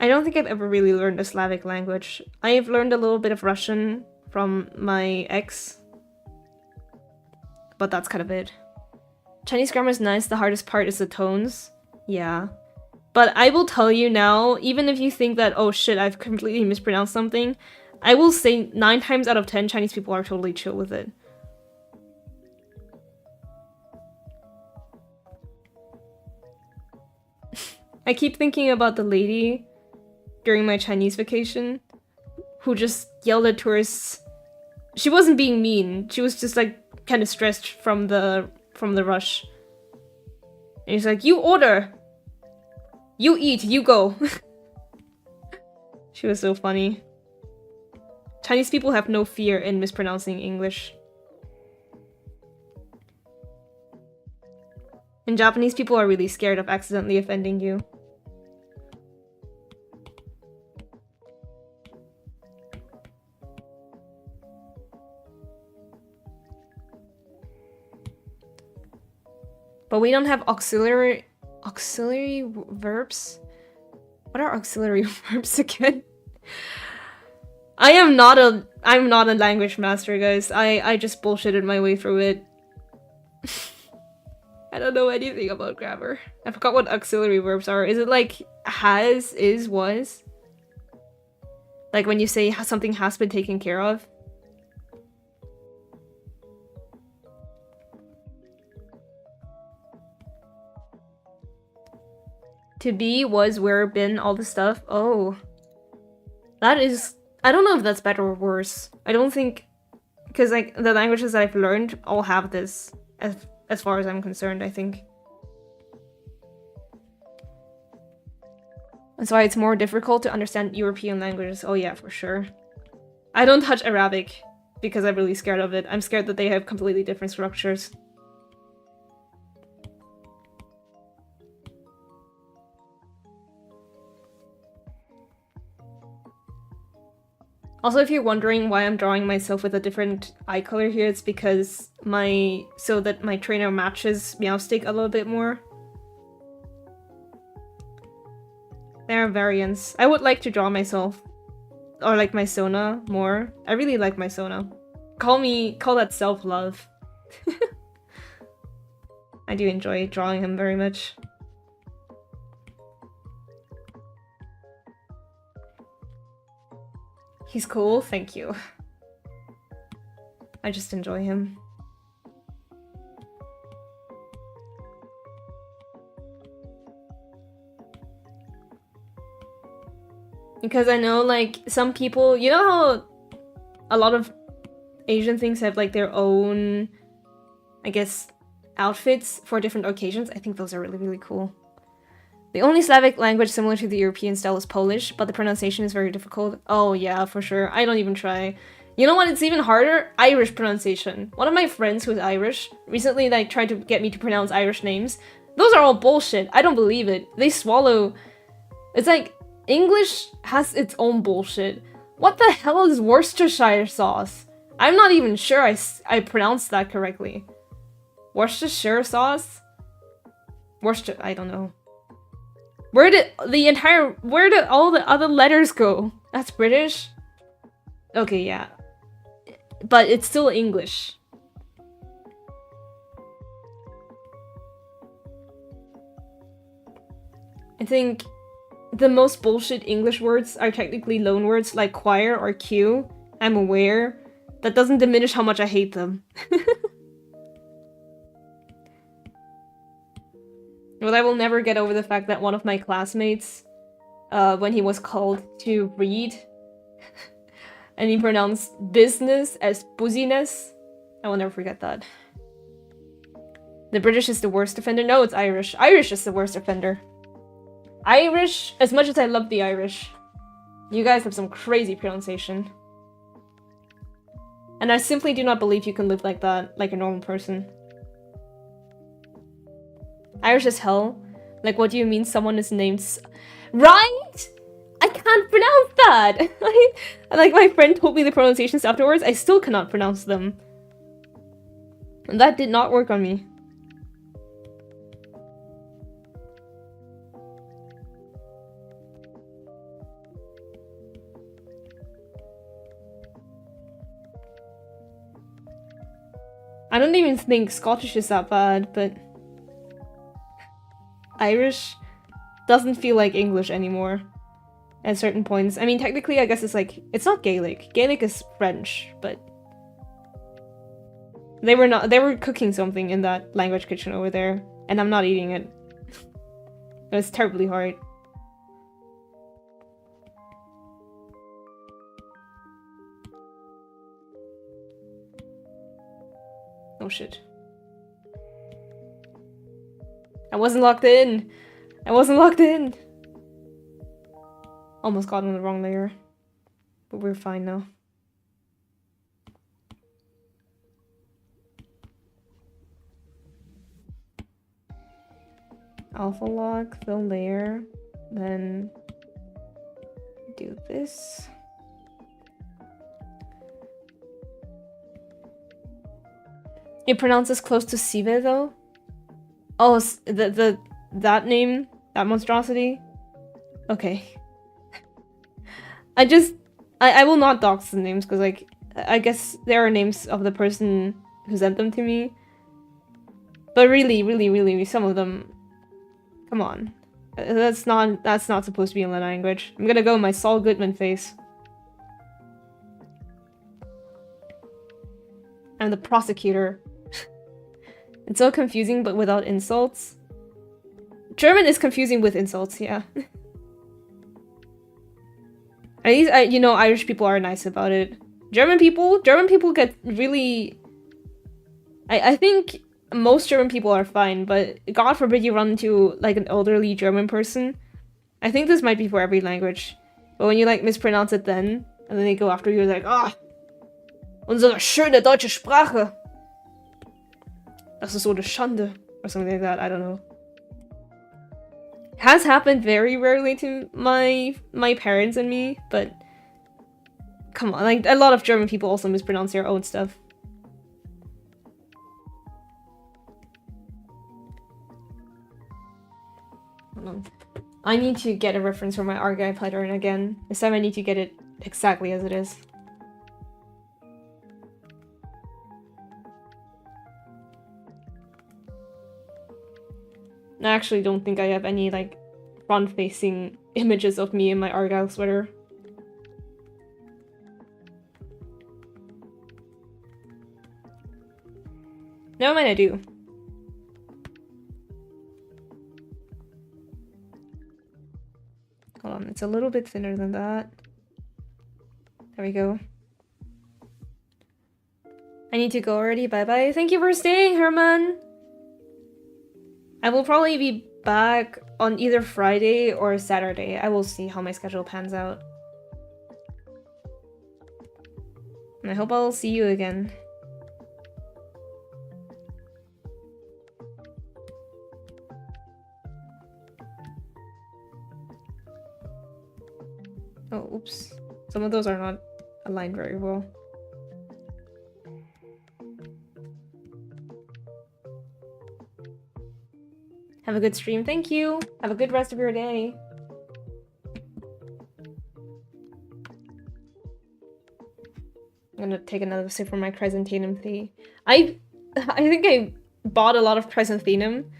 I don't think I've ever really learned a Slavic language. I've learned a little bit of Russian from my ex, but that's kind of it. Chinese grammar is nice, the hardest part is the tones. Yeah. But I will tell you now, even if you think that, oh shit, I've completely mispronounced something, I will say 9 times out of 10 Chinese people are totally chill with it. I keep thinking about the lady during my Chinese vacation who just yelled at tourists. She wasn't being mean. She was just like kind of stressed from the rush. And he's like, "You order. You eat, you go." She was so funny. Chinese people have no fear in mispronouncing English. And Japanese people are really scared of accidentally offending you. But we don't have auxiliary verbs? What are auxiliary verbs again? I'm not a language master, guys. I just bullshitted my way through it. I don't know anything about grammar. I forgot what auxiliary verbs are. Is it like has, is, was? Like when you say something has been taken care of? To be, was, were, been, all the stuff. Oh. That is... I don't know if that's better or worse. I don't think... Because like the languages that I've learned all have this. As far as I'm concerned, I think. That's why it's more difficult to understand European languages. Oh yeah, for sure. I don't touch Arabic because I'm really scared of it. I'm scared that they have completely different structures. Also, if you're wondering why I'm drawing myself with a different eye color here, it's because so that my trainer matches Meowstic a little bit more. There are variants. I would like to draw myself, or like my Sona more. I really like my Sona. Call that self-love. I do enjoy drawing him very much. He's cool, thank you. I just enjoy him. Because I know, like, some people... You know how a lot of Asian things have, like, their own, I guess, outfits for different occasions? I think those are really, really cool. The only Slavic language similar to the European style is Polish, but the pronunciation is very difficult. Oh yeah, for sure. I don't even try. You know what? It's even harder? Irish pronunciation. One of my friends who's Irish recently like tried to get me to pronounce Irish names. Those are all bullshit. I don't believe it. They swallow... It's like, English has its own bullshit. What the hell is Worcestershire sauce? I'm not even sure I pronounced that correctly. Worcestershire sauce? Worcester... I don't know. Where did all the other letters go? That's British? Okay, yeah. But it's still English. I think the most bullshit English words are technically loan words like choir or queue. I'm aware. That doesn't diminish how much I hate them. But I will never get over the fact that one of my classmates, when he was called to read, and he pronounced business as buzziness. I will never forget that. The British is the worst offender? No, it's Irish. Irish is the worst offender. Irish, as much as I love the Irish, you guys have some crazy pronunciation. And I simply do not believe you can live like that, like a normal person. Irish as hell? Like, what do you mean someone is named Right? I can't pronounce that! Like, my friend told me the pronunciations afterwards, I still cannot pronounce them. And that did not work on me. I don't even think Scottish is that bad, but... Irish doesn't feel like English anymore. at certain points. I mean, technically, I guess it's like, it's not Gaelic. Gaelic is French, but they were cooking something in that language kitchen over there, and I'm not eating it. It was terribly hard. Oh shit. I wasn't locked in! I wasn't locked in! Almost got on the wrong layer. But we're fine now. Alpha lock the layer, then do this. It pronounces close to Sive though. Oh, that name, that monstrosity. Okay. I will not dox the names because like I guess there are names of the person who sent them to me. But really, some of them. Come on, that's not supposed to be in the language. I'm gonna go my Saul Goodman face. I'm the prosecutor. It's so confusing, but without insults. German is confusing with insults, yeah. At least, you know, Irish people are nice about it. German people get really... I think most German people are fine, but God forbid you run into, like, an elderly German person. I think this might be for every language. But when you, like, mispronounce it then, and then they go after you, like, ah, unsere schöne deutsche Sprache. Das ist so eine Schande. Or something like that, I don't know. Has happened very rarely to my parents and me, but come on, like a lot of German people also mispronounce their own stuff. Hold on. I need to get a reference for my Argyle pattern again. This time I need to get it exactly as it is. I actually don't think I have any, like, front-facing images of me in my Argyle sweater. Never mind, I do. Hold on, it's a little bit thinner than that. There we go. I need to go already, bye-bye. Thank you for staying, Herman! I will probably be back on either Friday or Saturday. I will see how my schedule pans out. And I hope I'll see you again. Oh, oops. Some of those are not aligned very well. Have a good stream, thank you! Have a good rest of your day! I'm gonna take another sip from my chrysanthemum tea. I think I bought a lot of chrysanthemum,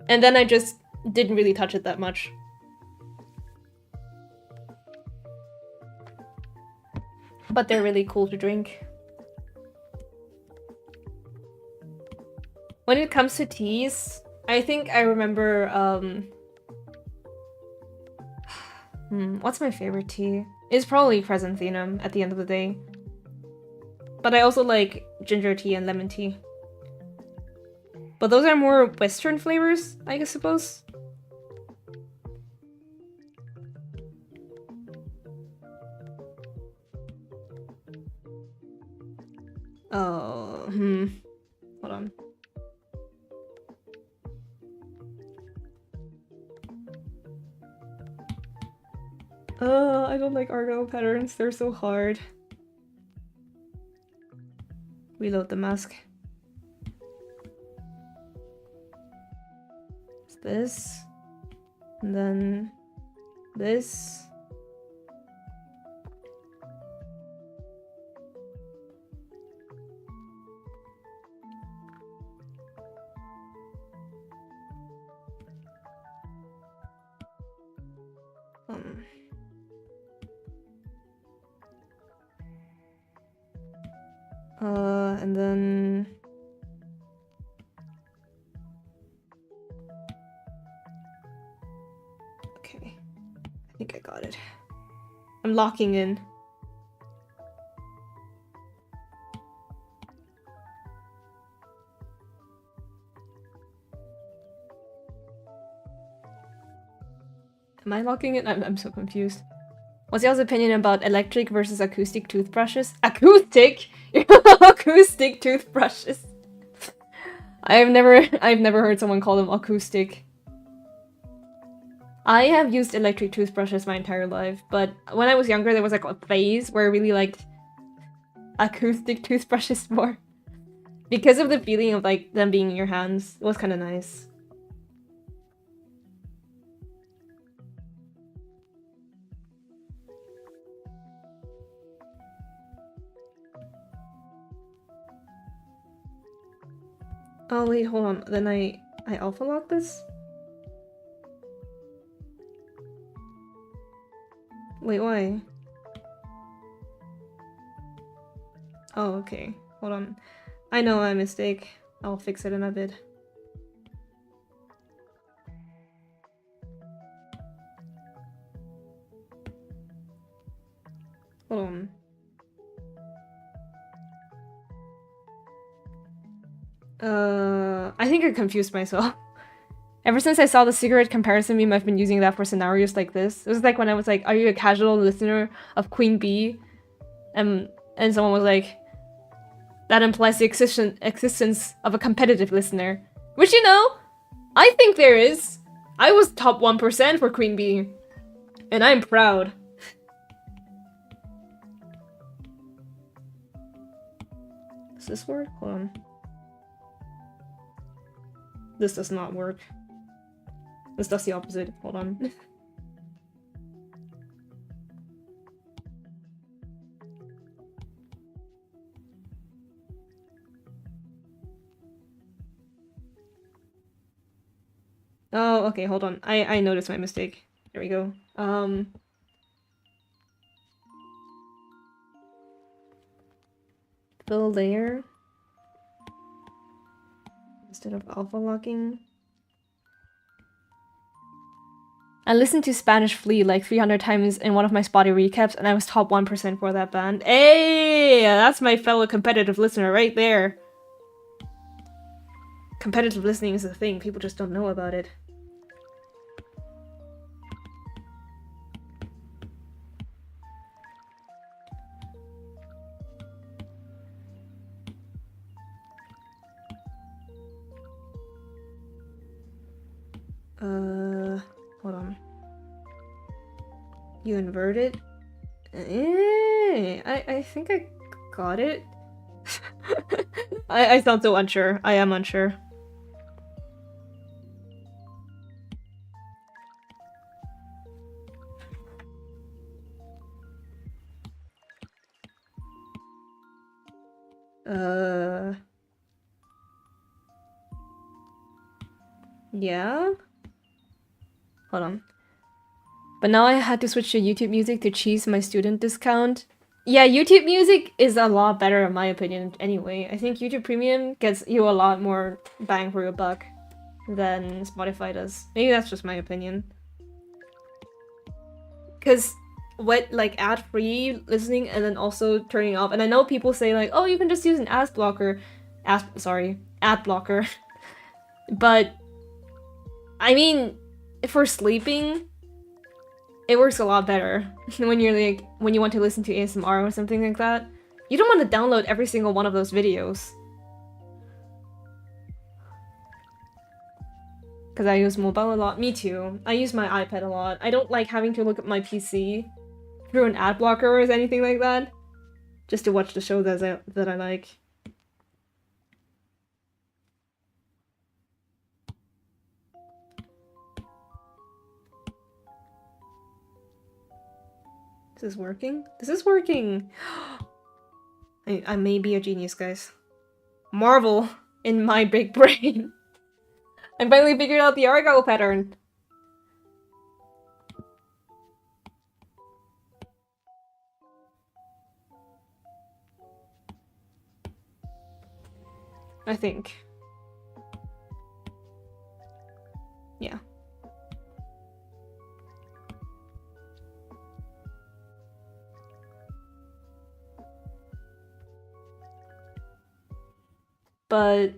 and then I just didn't really touch it that much. But they're really cool to drink. When it comes to teas, I think I remember, what's my favorite tea? It's probably chrysanthemum at the end of the day. But I also like ginger tea and lemon tea. But those are more Western flavors, I suppose. Oh, hold on. I don't like Argyle patterns, they're so hard. Reload the mask. It's this. And then this. And then... Okay. I think I got it. I'm locking in. Am I locking it? I'm so confused. What's y'all's opinion about electric versus acoustic toothbrushes? Acoustic? Acoustic toothbrushes. I've never heard someone call them acoustic. I have used electric toothbrushes my entire life, but when I was younger there was like a phase where I really liked acoustic toothbrushes more. Because of the feeling of like them being in your hands. It was kind of nice. Oh wait, hold on. Then I alpha lock this? Wait, why? Oh, okay. Hold on. I know my mistake. I'll fix it in a bit. Hold on. I think I confused myself. Ever since I saw the cigarette comparison meme, I've been using that for scenarios like this. It was like when I was like, are you a casual listener of Queen Bee? And someone was like, that implies the existence of a competitive listener. Which, you know, I think there is. I was top 1% for Queen Bee. And I'm proud. Does this work? Hold on. This does not work. This does the opposite. Hold on. Oh, okay, hold on. I noticed my mistake. There we go. Fill layer. Instead of alpha locking. I listened to Spanish Flea like 300 times in one of my Spotify recaps, and I was top 1% for that band. Hey! That's my fellow competitive listener right there. Competitive listening is a thing, people just don't know about it. Hold on. You invert it? I think I got it. I sound so unsure. I am unsure. Yeah? Hold on. But now I had to switch to YouTube Music to cheese my student discount. Yeah, YouTube Music is a lot better in my opinion anyway. I think YouTube Premium gets you a lot more bang for your buck than Spotify does. Maybe that's just my opinion. Because what, like, ad-free listening and then also turning off, and I know people say like, oh, you can just use an ad blocker. Ad blocker. But, I mean, for sleeping, it works a lot better when you're like, when you want to listen to ASMR or something like that. You don't want to download every single one of those videos. Because I use mobile a lot. Me too. I use my iPad a lot. I don't like having to look at my PC through an ad blocker or anything like that. Just to watch the show that I like. This is working? This is working! I may be a genius, guys. Marvel in my big brain. I finally figured out the Argyle pattern. I think. Yeah. But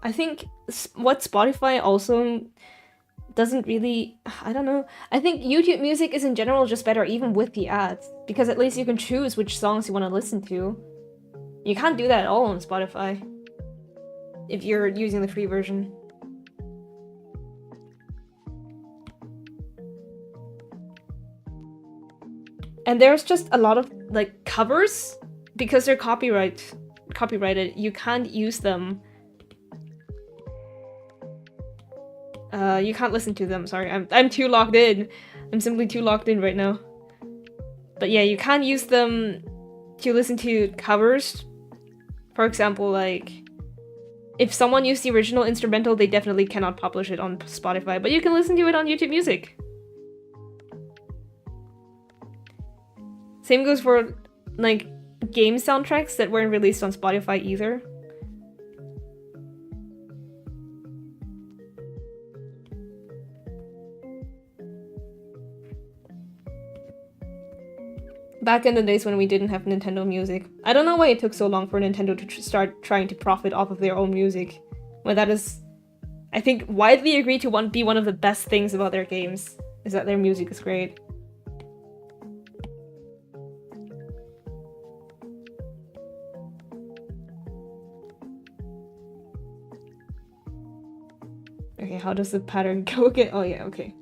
I think what Spotify also doesn't really, I don't know. I think YouTube Music is in general just better even with the ads, because at least you can choose which songs you want to listen to. You can't do that at all on Spotify if you're using the free version. And there's just a lot of like covers because they're copyrighted. You can't use them. You can't listen to them. Sorry, I'm too logged in. I'm simply too logged in right now. But yeah, you can't use them to listen to covers. For example, like if someone used the original instrumental, they definitely cannot publish it on Spotify, but you can listen to it on YouTube Music. Same goes for like game soundtracks that weren't released on Spotify either. Back in the days when we didn't have Nintendo Music. I don't know why it took so long for Nintendo to start trying to profit off of their own music. When that is, I think, widely agreed to be one of the best things about their games, is that their music is great. Okay, how does the pattern go again? Oh yeah, okay.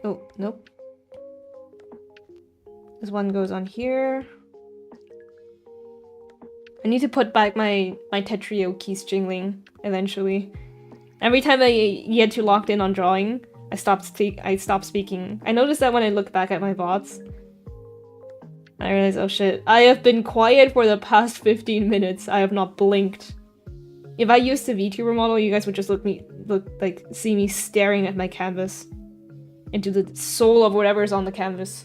Oh, nope. This one goes on here. I need to put back my Tetrio keys jingling eventually. Every time I get too locked in on drawing, I stop speaking. I noticed that when I look back at my VODs. I realize, oh shit, I have been quiet for the past 15 minutes. I have not blinked. If I used the VTuber model, you guys would just see me staring at my canvas. Into the soul of whatever is on the canvas.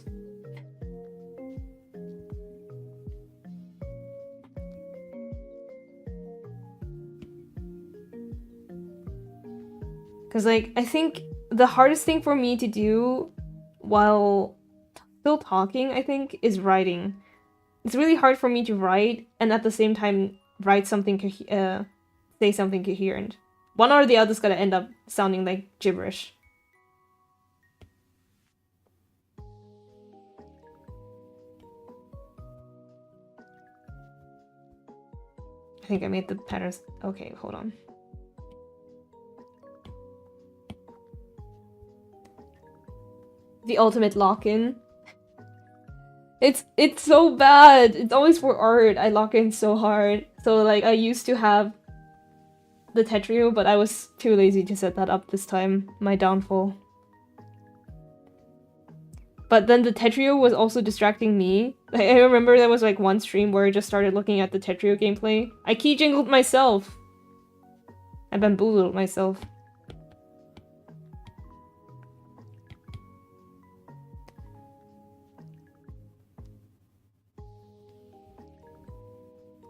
Because, like, I think the hardest thing for me to do while still talking, I think, is writing. It's really hard for me to write and at the same time write something, say something coherent. One or the other's gonna end up sounding like gibberish. I think I made the patterns. Okay, hold on. The ultimate lock-in. It's so bad. It's always for art. I lock in so hard. So like I used to have the Tetrio, but I was too lazy to set that up this time. My downfall. But then the Tetrio was also distracting me. I remember there was like one stream where I just started looking at the Tetrio gameplay. I key jingled myself. I bamboozled myself.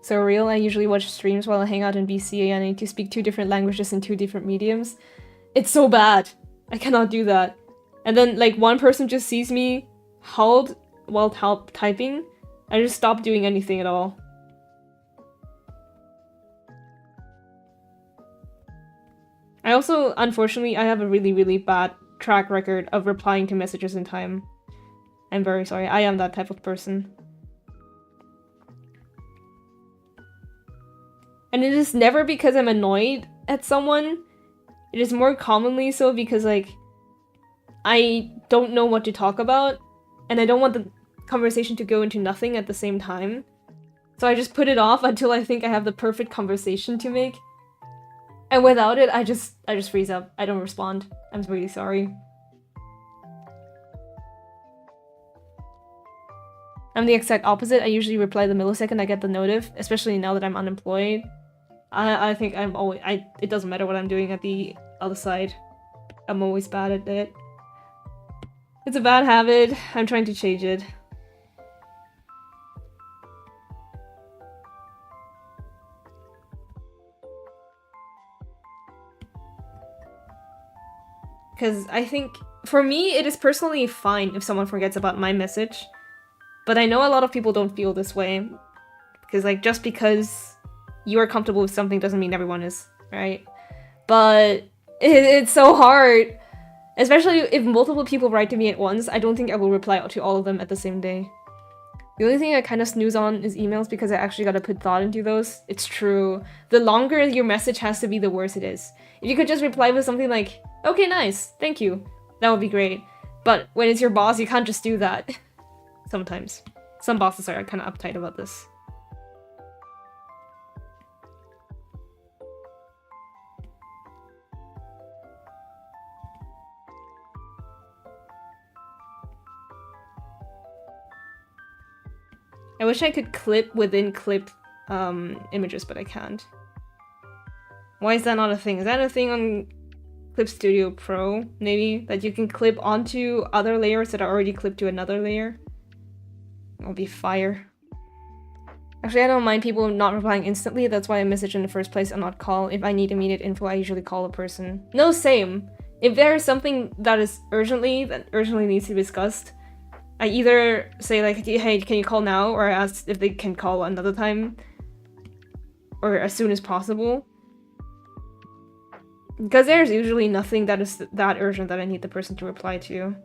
So real, I usually watch streams while I hang out in BCA and I need to speak 2 different languages in 2 different mediums. It's so bad. I cannot do that. And then like one person just sees me held while typing. I just stop doing anything at all. I also, unfortunately, I have a really, really bad track record of replying to messages in time. I'm very sorry. I am that type of person. And it is never because I'm annoyed at someone. It is more commonly so because, like, I don't know what to talk about, and I don't want the conversation to go into nothing at the same time. So I just put it off until I think I have the perfect conversation to make. And without it, I just freeze up. I don't respond. I'm really sorry. I'm the exact opposite. I usually reply the millisecond I get the notif, especially now that I'm unemployed. I think I'm always... it doesn't matter what I'm doing at the other side. I'm always bad at it. It's a bad habit. I'm trying to change it. Because I think, for me, it is personally fine if someone forgets about my message. But I know a lot of people don't feel this way. Because, like, just because you are comfortable with something doesn't mean everyone is, right? But it's so hard. Especially if multiple people write to me at once, I don't think I will reply to all of them at the same day. The only thing I kind of snooze on is emails because I actually gotta put thought into those. It's true. The longer your message has to be, the worse it is. If you could just reply with something like, okay, nice, thank you, that would be great. But when it's your boss, you can't just do that. Sometimes. Some bosses are kind of uptight about this. I wish I could clip within clip images, but I can't. Why is that not a thing? Is that a thing on Clip Studio Pro, maybe? That you can clip onto other layers that are already clipped to another layer? It'll be fire. Actually, I don't mind people not replying instantly. That's why I message in the first place and not call. If I need immediate info, I usually call a person. No, same. If there is something that urgently needs to be discussed, I either say like, hey, can you call now? Or I ask if they can call another time. Or as soon as possible. Because there's usually nothing that is that urgent that I need the person to reply to.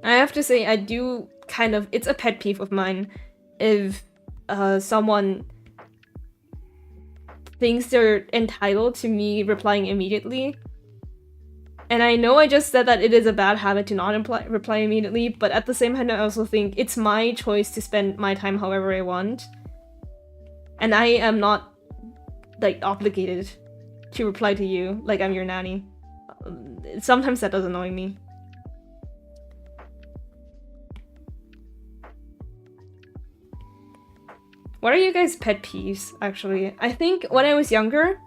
I have to say, I do kind of... It's a pet peeve of mine if someone thinks they're entitled to me replying immediately. And I know I just said that it is a bad habit to not reply immediately, but at the same time I also think it's my choice to spend my time however I want. And I am not, like, obligated to reply to you like I'm your nanny. Sometimes that does annoy me. What are you guys' pet peeves, actually? I think when I was younger,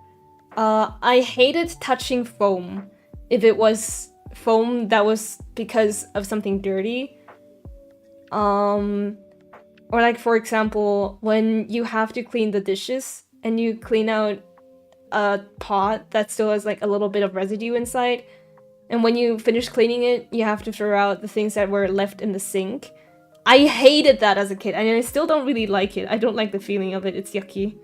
I hated touching foam. If it was foam that was because of something dirty. Or like, for example, when you have to clean the dishes and you clean out a pot that still has like a little bit of residue inside. And when you finish cleaning it, you have to throw out the things that were left in the sink. I hated that as a kid, and I still don't really like it. I don't like the feeling of it. It's yucky.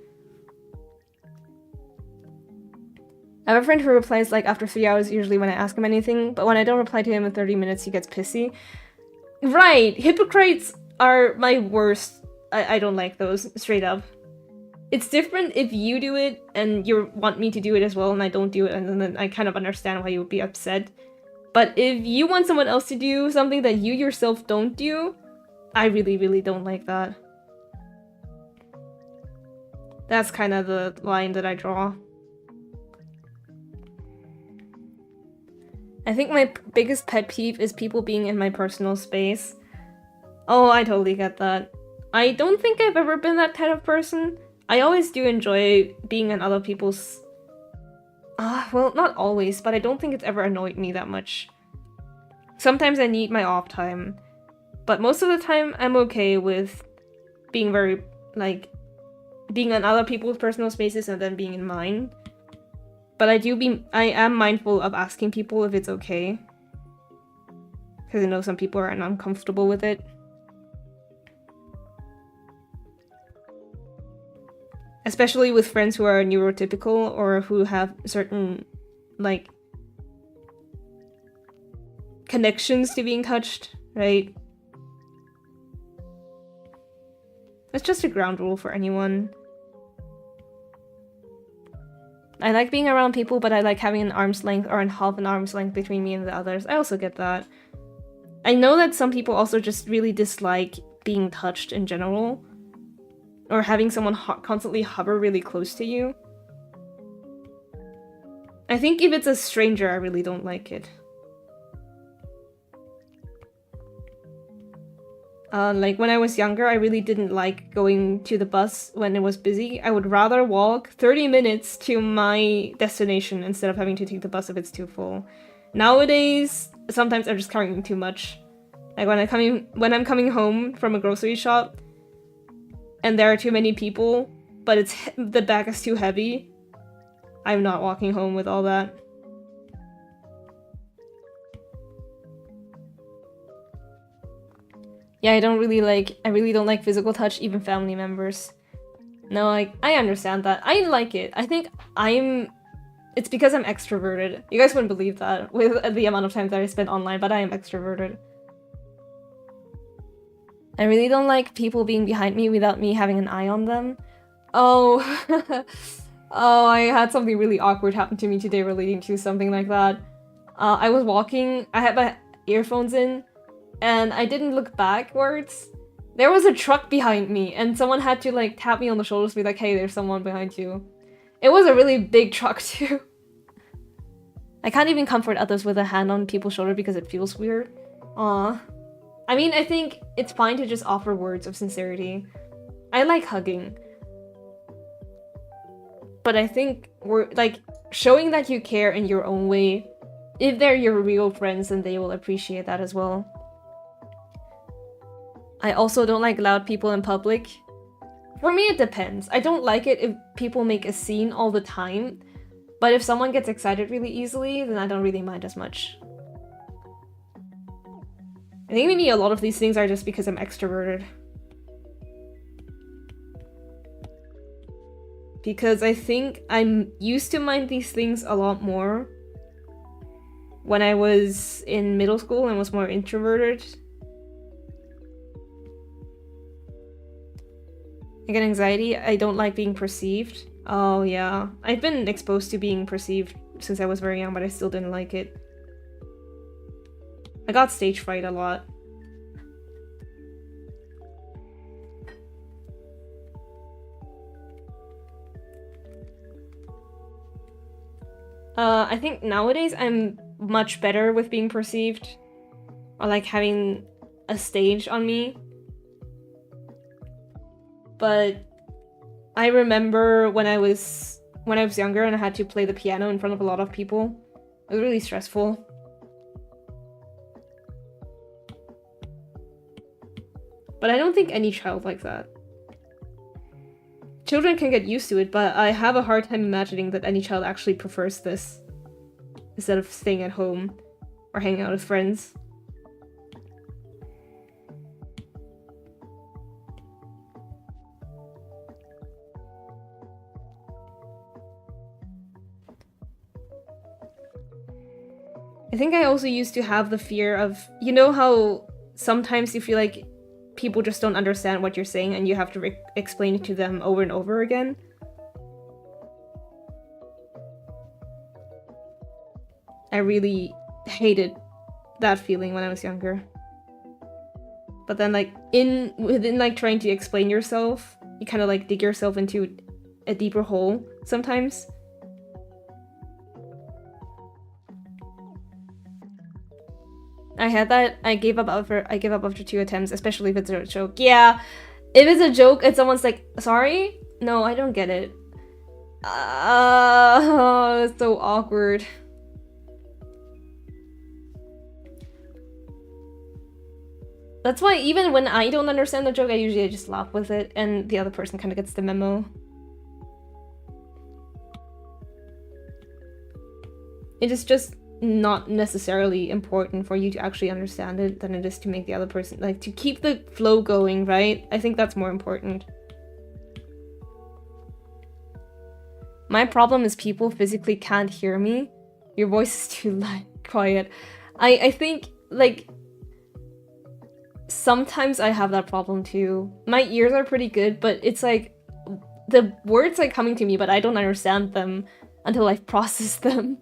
I have a friend who replies like after 3 hours usually when I ask him anything, but when I don't reply to him in 30 minutes, he gets pissy. Right! Hypocrites are my worst. I don't like those, straight up. It's different if you do it and you want me to do it as well and I don't do it, and then I kind of understand why you would be upset. But if you want someone else to do something that you yourself don't do, I really, really don't like that. That's kind of the line that I draw. I think my biggest pet peeve is people being in my personal space. Oh, I totally get that. I don't think I've ever been that kind of person. I always do enjoy being in other people's... well, not always, but I don't think it's ever annoyed me that much. Sometimes I need my off time. But most of the time, I'm okay with being very, like, being in other people's personal spaces and then being in mine. But I am mindful of asking people if it's okay. Because I know some people are uncomfortable with it. Especially with friends who are neurotypical or who have certain, like, connections to being touched, right? It's just a ground rule for anyone. I like being around people, but I like having an arm's length or half an arm's length between me and the others. I also get that. I know that some people also just really dislike being touched in general. Or having someone constantly hover really close to you. I think if it's a stranger, I really don't like it. Like when I was younger, I really didn't like going to the bus when it was busy. I would rather walk 30 minutes to my destination instead of having to take the bus if it's too full. Nowadays, sometimes I'm just carrying too much. Like when I'm coming home from a grocery shop and there are too many people, but the bag is too heavy, I'm not walking home with all that. Yeah, I really don't like physical touch, even family members. No, I understand that. I like it. I think it's because I'm extroverted. You guys wouldn't believe that with the amount of time that I spend online, but I am extroverted. I really don't like people being behind me without me having an eye on them. Oh, oh, I had something really awkward happen to me today relating to something like that. I was walking, I had my earphones in, and I didn't look backwards. There was a truck behind me, and someone had to like tap me on the shoulders, be like, "Hey, there's someone behind you." It was a really big truck too. I can't even comfort others with a hand on people's shoulder because it feels weird. Aw. I mean, I think it's fine to just offer words of sincerity. I like hugging. But I think we're like showing that you care in your own way. If they're your real friends, then they will appreciate that as well. I also don't like loud people in public. For me, it depends. I don't like it if people make a scene all the time, but if someone gets excited really easily, then I don't really mind as much. I think maybe a lot of these things are just because I'm extroverted. Because I think I'm used to mind these things a lot more when I was in middle school and was more introverted. I get anxiety. I don't like being perceived. Oh yeah. I've been exposed to being perceived since I was very young, but I still didn't like it. I got stage fright a lot. I think nowadays I'm much better with being perceived. Or like having a stage on me. But I remember when I was younger and I had to play the piano in front of a lot of people. It was really stressful. But I don't think any child likes that. Children can get used to it, but I have a hard time imagining that any child actually prefers this instead of staying at home or hanging out with friends. I think I also used to have the fear of, you know how sometimes you feel like people just don't understand what you're saying and you have to explain it to them over and over again? I really hated that feeling when I was younger. But then like within like trying to explain yourself, you kind of like dig yourself into a deeper hole sometimes. I had that. I gave up after 2 attempts, especially if it's a joke. Yeah, if it's a joke and someone's like, "Sorry?" No, I don't get it. It's so awkward. That's why even when I don't understand the joke, I usually just laugh with it, and the other person kind of gets the memo. It is just not necessarily important for you to actually understand it than it is to make the other person, like, to keep the flow going, right? I think that's more important. My problem is people physically can't hear me. Your voice is too loud, quiet. I think, like, sometimes I have that problem too. My ears are pretty good, but it's like, the words are coming to me, but I don't understand them until I've processed them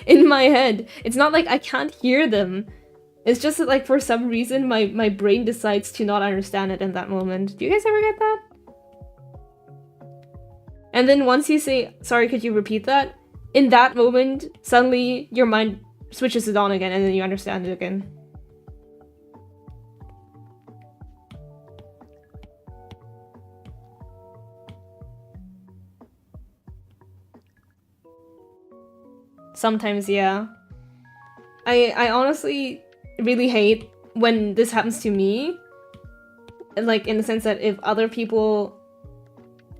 in my head. It's not like I can't hear them. It's just that, like, for some reason my brain decides to not understand it in that moment. Do you guys ever get that? And then once you say, "Sorry, could you repeat that?" In that moment, suddenly your mind switches it on again and then you understand it again. Sometimes, yeah. I honestly really hate when this happens to me. Like, in the sense that if other people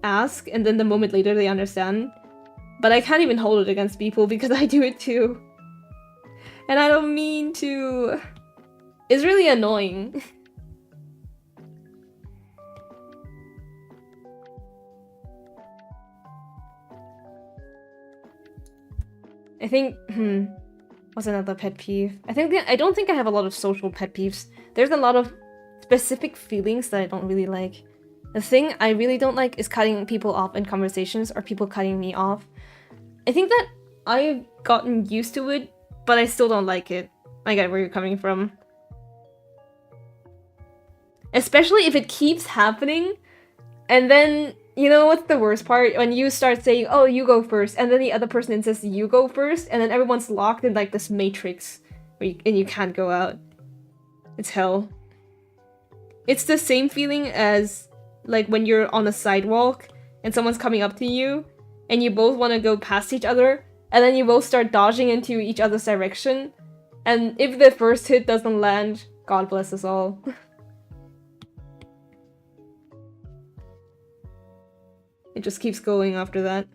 ask and then the moment later they understand. But I can't even hold it against people because I do it too. And I don't mean to. It's really annoying. I think, what's another pet peeve? I don't think I have a lot of social pet peeves. There's a lot of specific feelings that I don't really like. The thing I really don't like is cutting people off in conversations or people cutting me off. I think that I've gotten used to it, but I still don't like it. I get where you're coming from. Especially if it keeps happening, and then, you know what's the worst part? When you start saying, oh, you go first, and then the other person insists you go first, and then everyone's locked in like this matrix, and you can't go out. It's hell. It's the same feeling as like when you're on a sidewalk, and someone's coming up to you, and you both want to go past each other, and then you both start dodging into each other's direction, and if the first hit doesn't land, God bless us all. It just keeps going after that.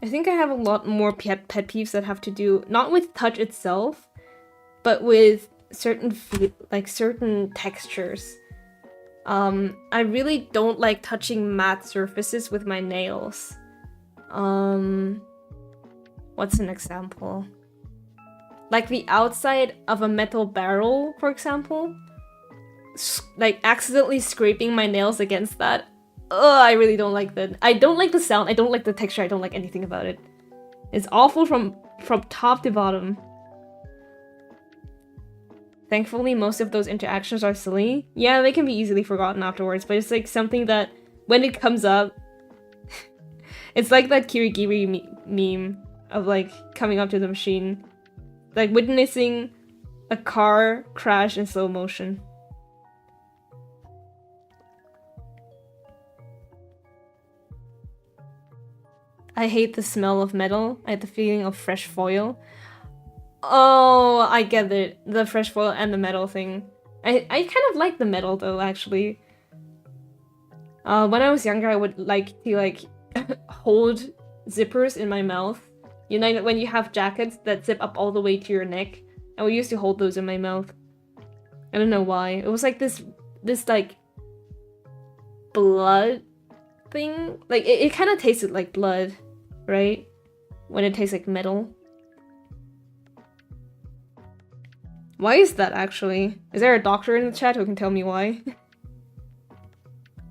I think I have a lot more pet peeves that have to do not with touch itself, but with certain certain textures. I really don't like touching matte surfaces with my nails. What's an example? Like the outside of a metal barrel, for example. Like accidentally scraping my nails against that. Ugh, I really don't like that. I don't like the sound, I don't like the texture, I don't like anything about it. It's awful from top to bottom. Thankfully, most of those interactions are silly. Yeah, they can be easily forgotten afterwards, but it's like something that, when it comes up, it's like that Kirigiri meme of like coming up to the machine. Like witnessing a car crash in slow motion. I hate the smell of metal. I hate the feeling of fresh foil. Oh, I get it. The fresh foil and the metal thing. I kind of like the metal though, actually. When I was younger, I would like to hold zippers in my mouth. You know, when you have jackets that zip up all the way to your neck, I used to hold those in my mouth. I don't know why. It was like this like blood thing. Like it kind of tasted like blood, right? When it tastes like metal. Why is that actually? Is there a doctor in the chat who can tell me why?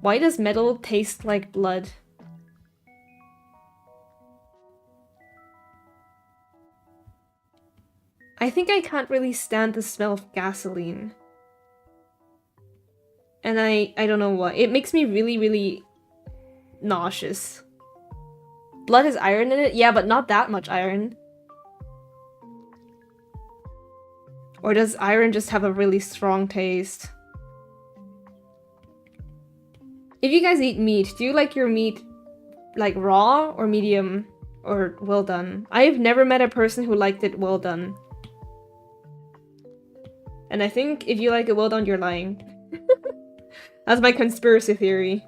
Why does metal taste like blood? I think I can't really stand the smell of gasoline. And I don't know why. It makes me really, really nauseous. Blood has iron in it? Yeah, but not that much iron. Or does iron just have a really strong taste? If you guys eat meat, do you like your meat like raw or medium or well done? I've never met a person who liked it well done. And I think if you like it well done, you're lying. That's my conspiracy theory.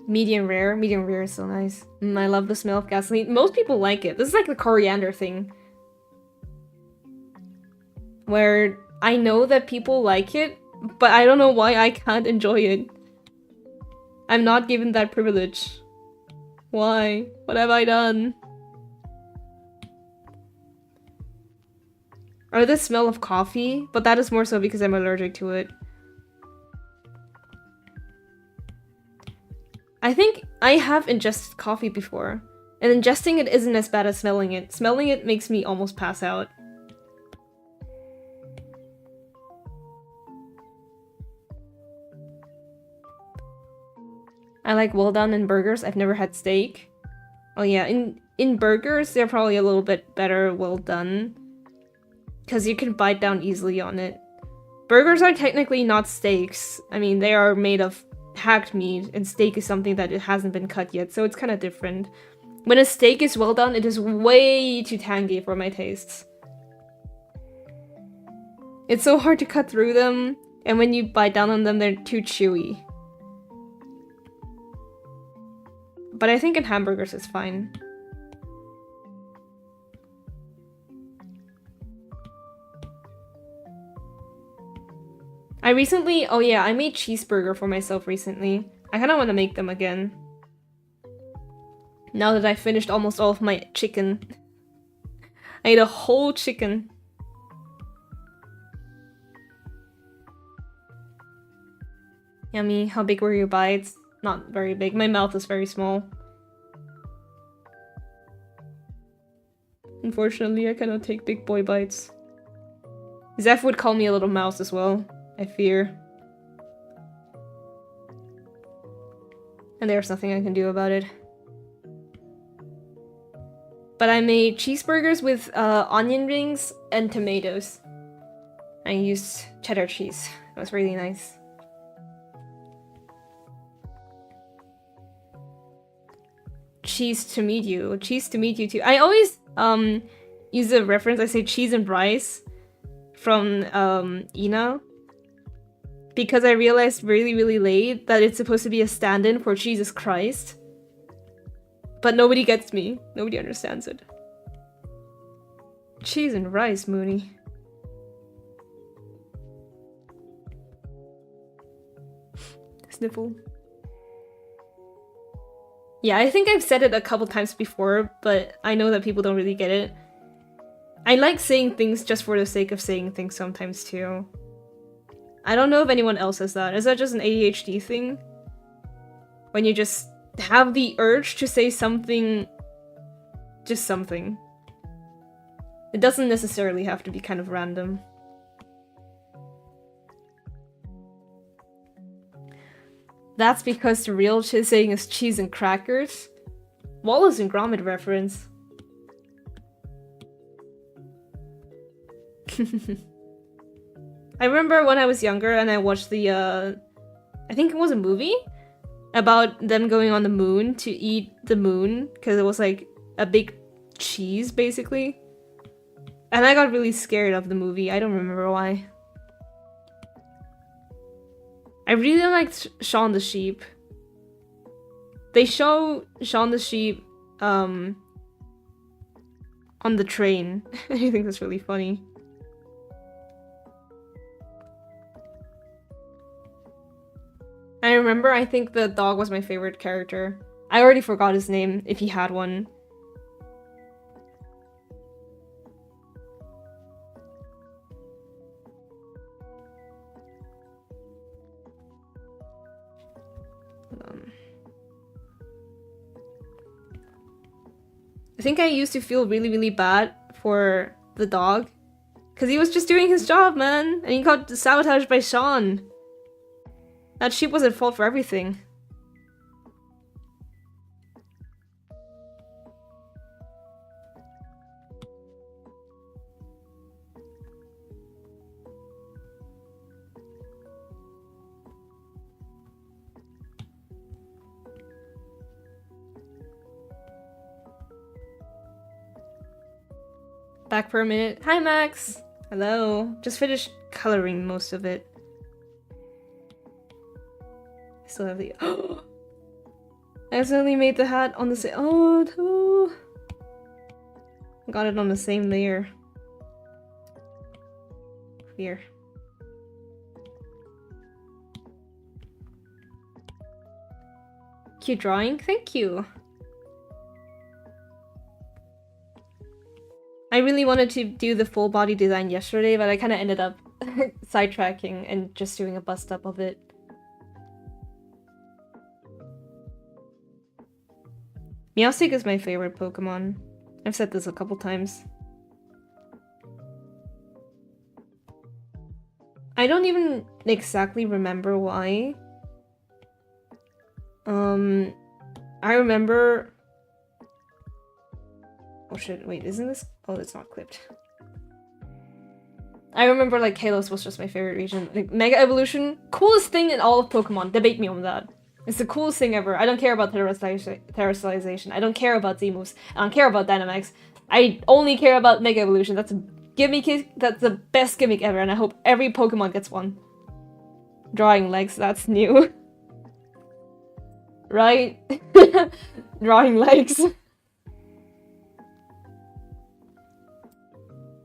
Medium rare. Medium rare is so nice. I love the smell of gasoline. Most people like it. This is like the coriander thing. Where I know that people like it, but I don't know why I can't enjoy it. I'm not given that privilege. Why? What have I done? Or the smell of coffee, but that is more so because I'm allergic to it. I think I have ingested coffee before, and ingesting it isn't as bad as smelling it. Smelling it makes me almost pass out. I like well done in burgers. I've never had steak. Oh yeah, in burgers, they're probably a little bit better well done. Because you can bite down easily on it. Burgers are technically not steaks. I mean, they are made of hacked meat, and steak is something that it hasn't been cut yet, so it's kind of different. When a steak is well done, it is way too tangy for my tastes. It's so hard to cut through them, and when you bite down on them, they're too chewy. But I think in hamburgers it's fine. Oh yeah, I made cheeseburger for myself recently. I kind of want to make them again. Now that I finished almost all of my chicken. I ate a whole chicken. Yummy. How big were your bites? Not very big. My mouth is very small. Unfortunately, I cannot take big boy bites. Zeph would call me a little mouse as well, I fear. And there's nothing I can do about it. But I made cheeseburgers with onion rings and tomatoes. I used cheddar cheese. It was really nice. Cheese to meet you. Cheese to meet you too. I always use a reference. I say cheese and rice from Ina. Because I realized really late that it's supposed to be a stand-in for Jesus Christ. But nobody gets me. Nobody understands it. Cheese and rice, Mooney. Sniffle. Yeah, I think I've said it a couple times before, but I know that people don't really get it. I like saying things just for the sake of saying things sometimes too. I don't know if anyone else has that. Is that just an ADHD thing? When you just have the urge to say something... just something. It doesn't necessarily have to be kind of random. That's because the real saying is cheese and crackers. Wallace and Gromit reference. I remember when I was younger and I watched the, I think it was a movie about them going on the moon to eat the moon because it was like a big cheese, basically. And I got really scared of the movie. I don't remember why. I really liked Shaun the Sheep. They show Shaun the Sheep on the train. I think that's really funny. I remember, I think the dog was my favorite character. I already forgot his name, if he had one. I think I used to feel really bad for the dog. Because he was just doing his job, man. And he got sabotaged by Shaun. That sheep was at fault for everything. Back for a minute. Hi, Max! Hello. Just finished coloring most of it. I still have the... I accidentally made the hat on the same... Oh, no! Got it on the same layer. Here. Cute drawing? Thank you! I really wanted to do the full body design yesterday, but I kind of ended up sidetracking and just doing a bust up of it. Meowstic is my favorite Pokemon. I've said this a couple times. I don't even exactly remember why. I remember... Oh shit, wait, isn't this... Oh, it's not clipped. I remember, like, Kalos was just my favorite region. Like, Mega Evolution, coolest thing in all of Pokemon. Debate me on that. It's the coolest thing ever. I don't care about Terrestrialization. I don't care about Z-moves. I don't care about Dynamax. I only care about Mega Evolution. That's a gimmick. That's the best gimmick ever, and I hope every Pokemon gets one. Drawing legs, that's new. Right? Drawing legs.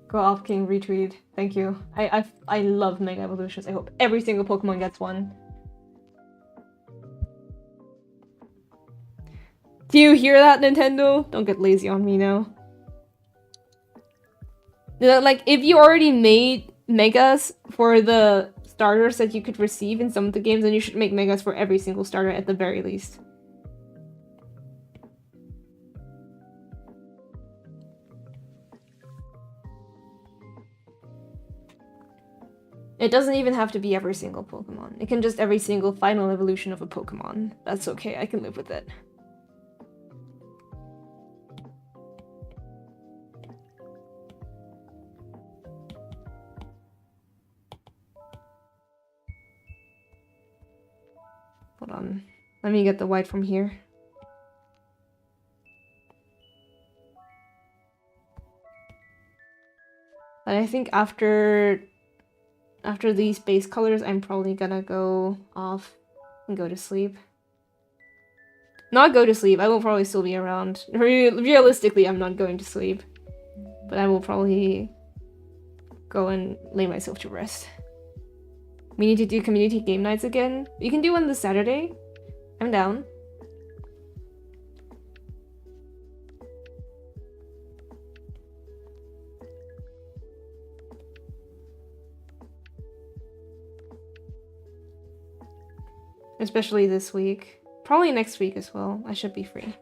Go off, King, retweet. Thank you. I love Mega Evolutions. I hope every single Pokemon gets one. Do you hear that, Nintendo? Don't get lazy on me now. You know, like, if you already made Megas for the starters that you could receive in some of the games, then you should make Megas for every single starter at the very least. It doesn't even have to be every single Pokemon. It can just every single final evolution of a Pokemon. That's okay, I can live with it. Hold on. Let me get the white from here. But I think after these base colors, I'm probably gonna go off and go to sleep. Not go to sleep, I will probably still be around. Realistically, I'm not going to sleep. But I will probably go and lay myself to rest. We need to do community game nights again. We can do one this Saturday. I'm down. Especially this week. Probably next week as well. I should be free.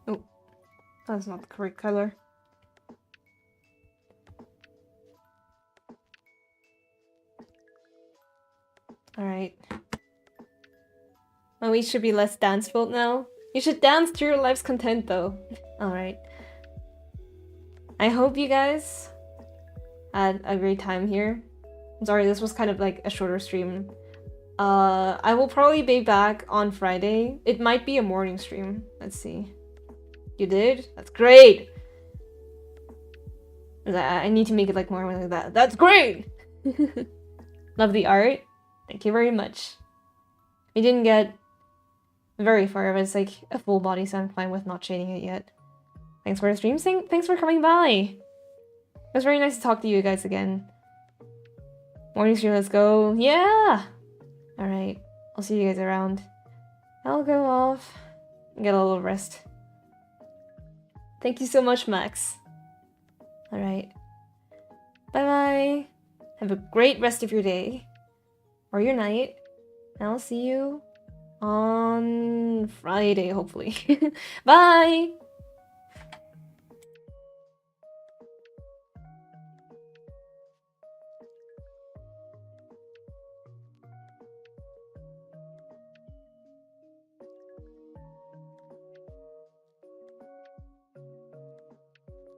Oh, that's not the correct color. Alright. My week should be less dance-filled now. You should dance to your life's content, though. Alright. I hope you guys had a great time here. I'm sorry, this was kind of like a shorter stream. I will probably be back on Friday. It might be a morning stream. Let's see. You did? That's great! I need to make it like more like that. That's great! Love the art. Thank you very much. We didn't get very far, but it's like a full body, so I'm fine with not shading it yet. Thanks for the stream. Thanks for coming by. It was very nice to talk to you guys again. Morning stream, let's go. Yeah! Alright, I'll see you guys around. I'll go off and get a little rest. Thank you so much, Max. Alright. Bye-bye. Have a great rest of your day. Or your night. And I'll see you on Friday, hopefully. Bye!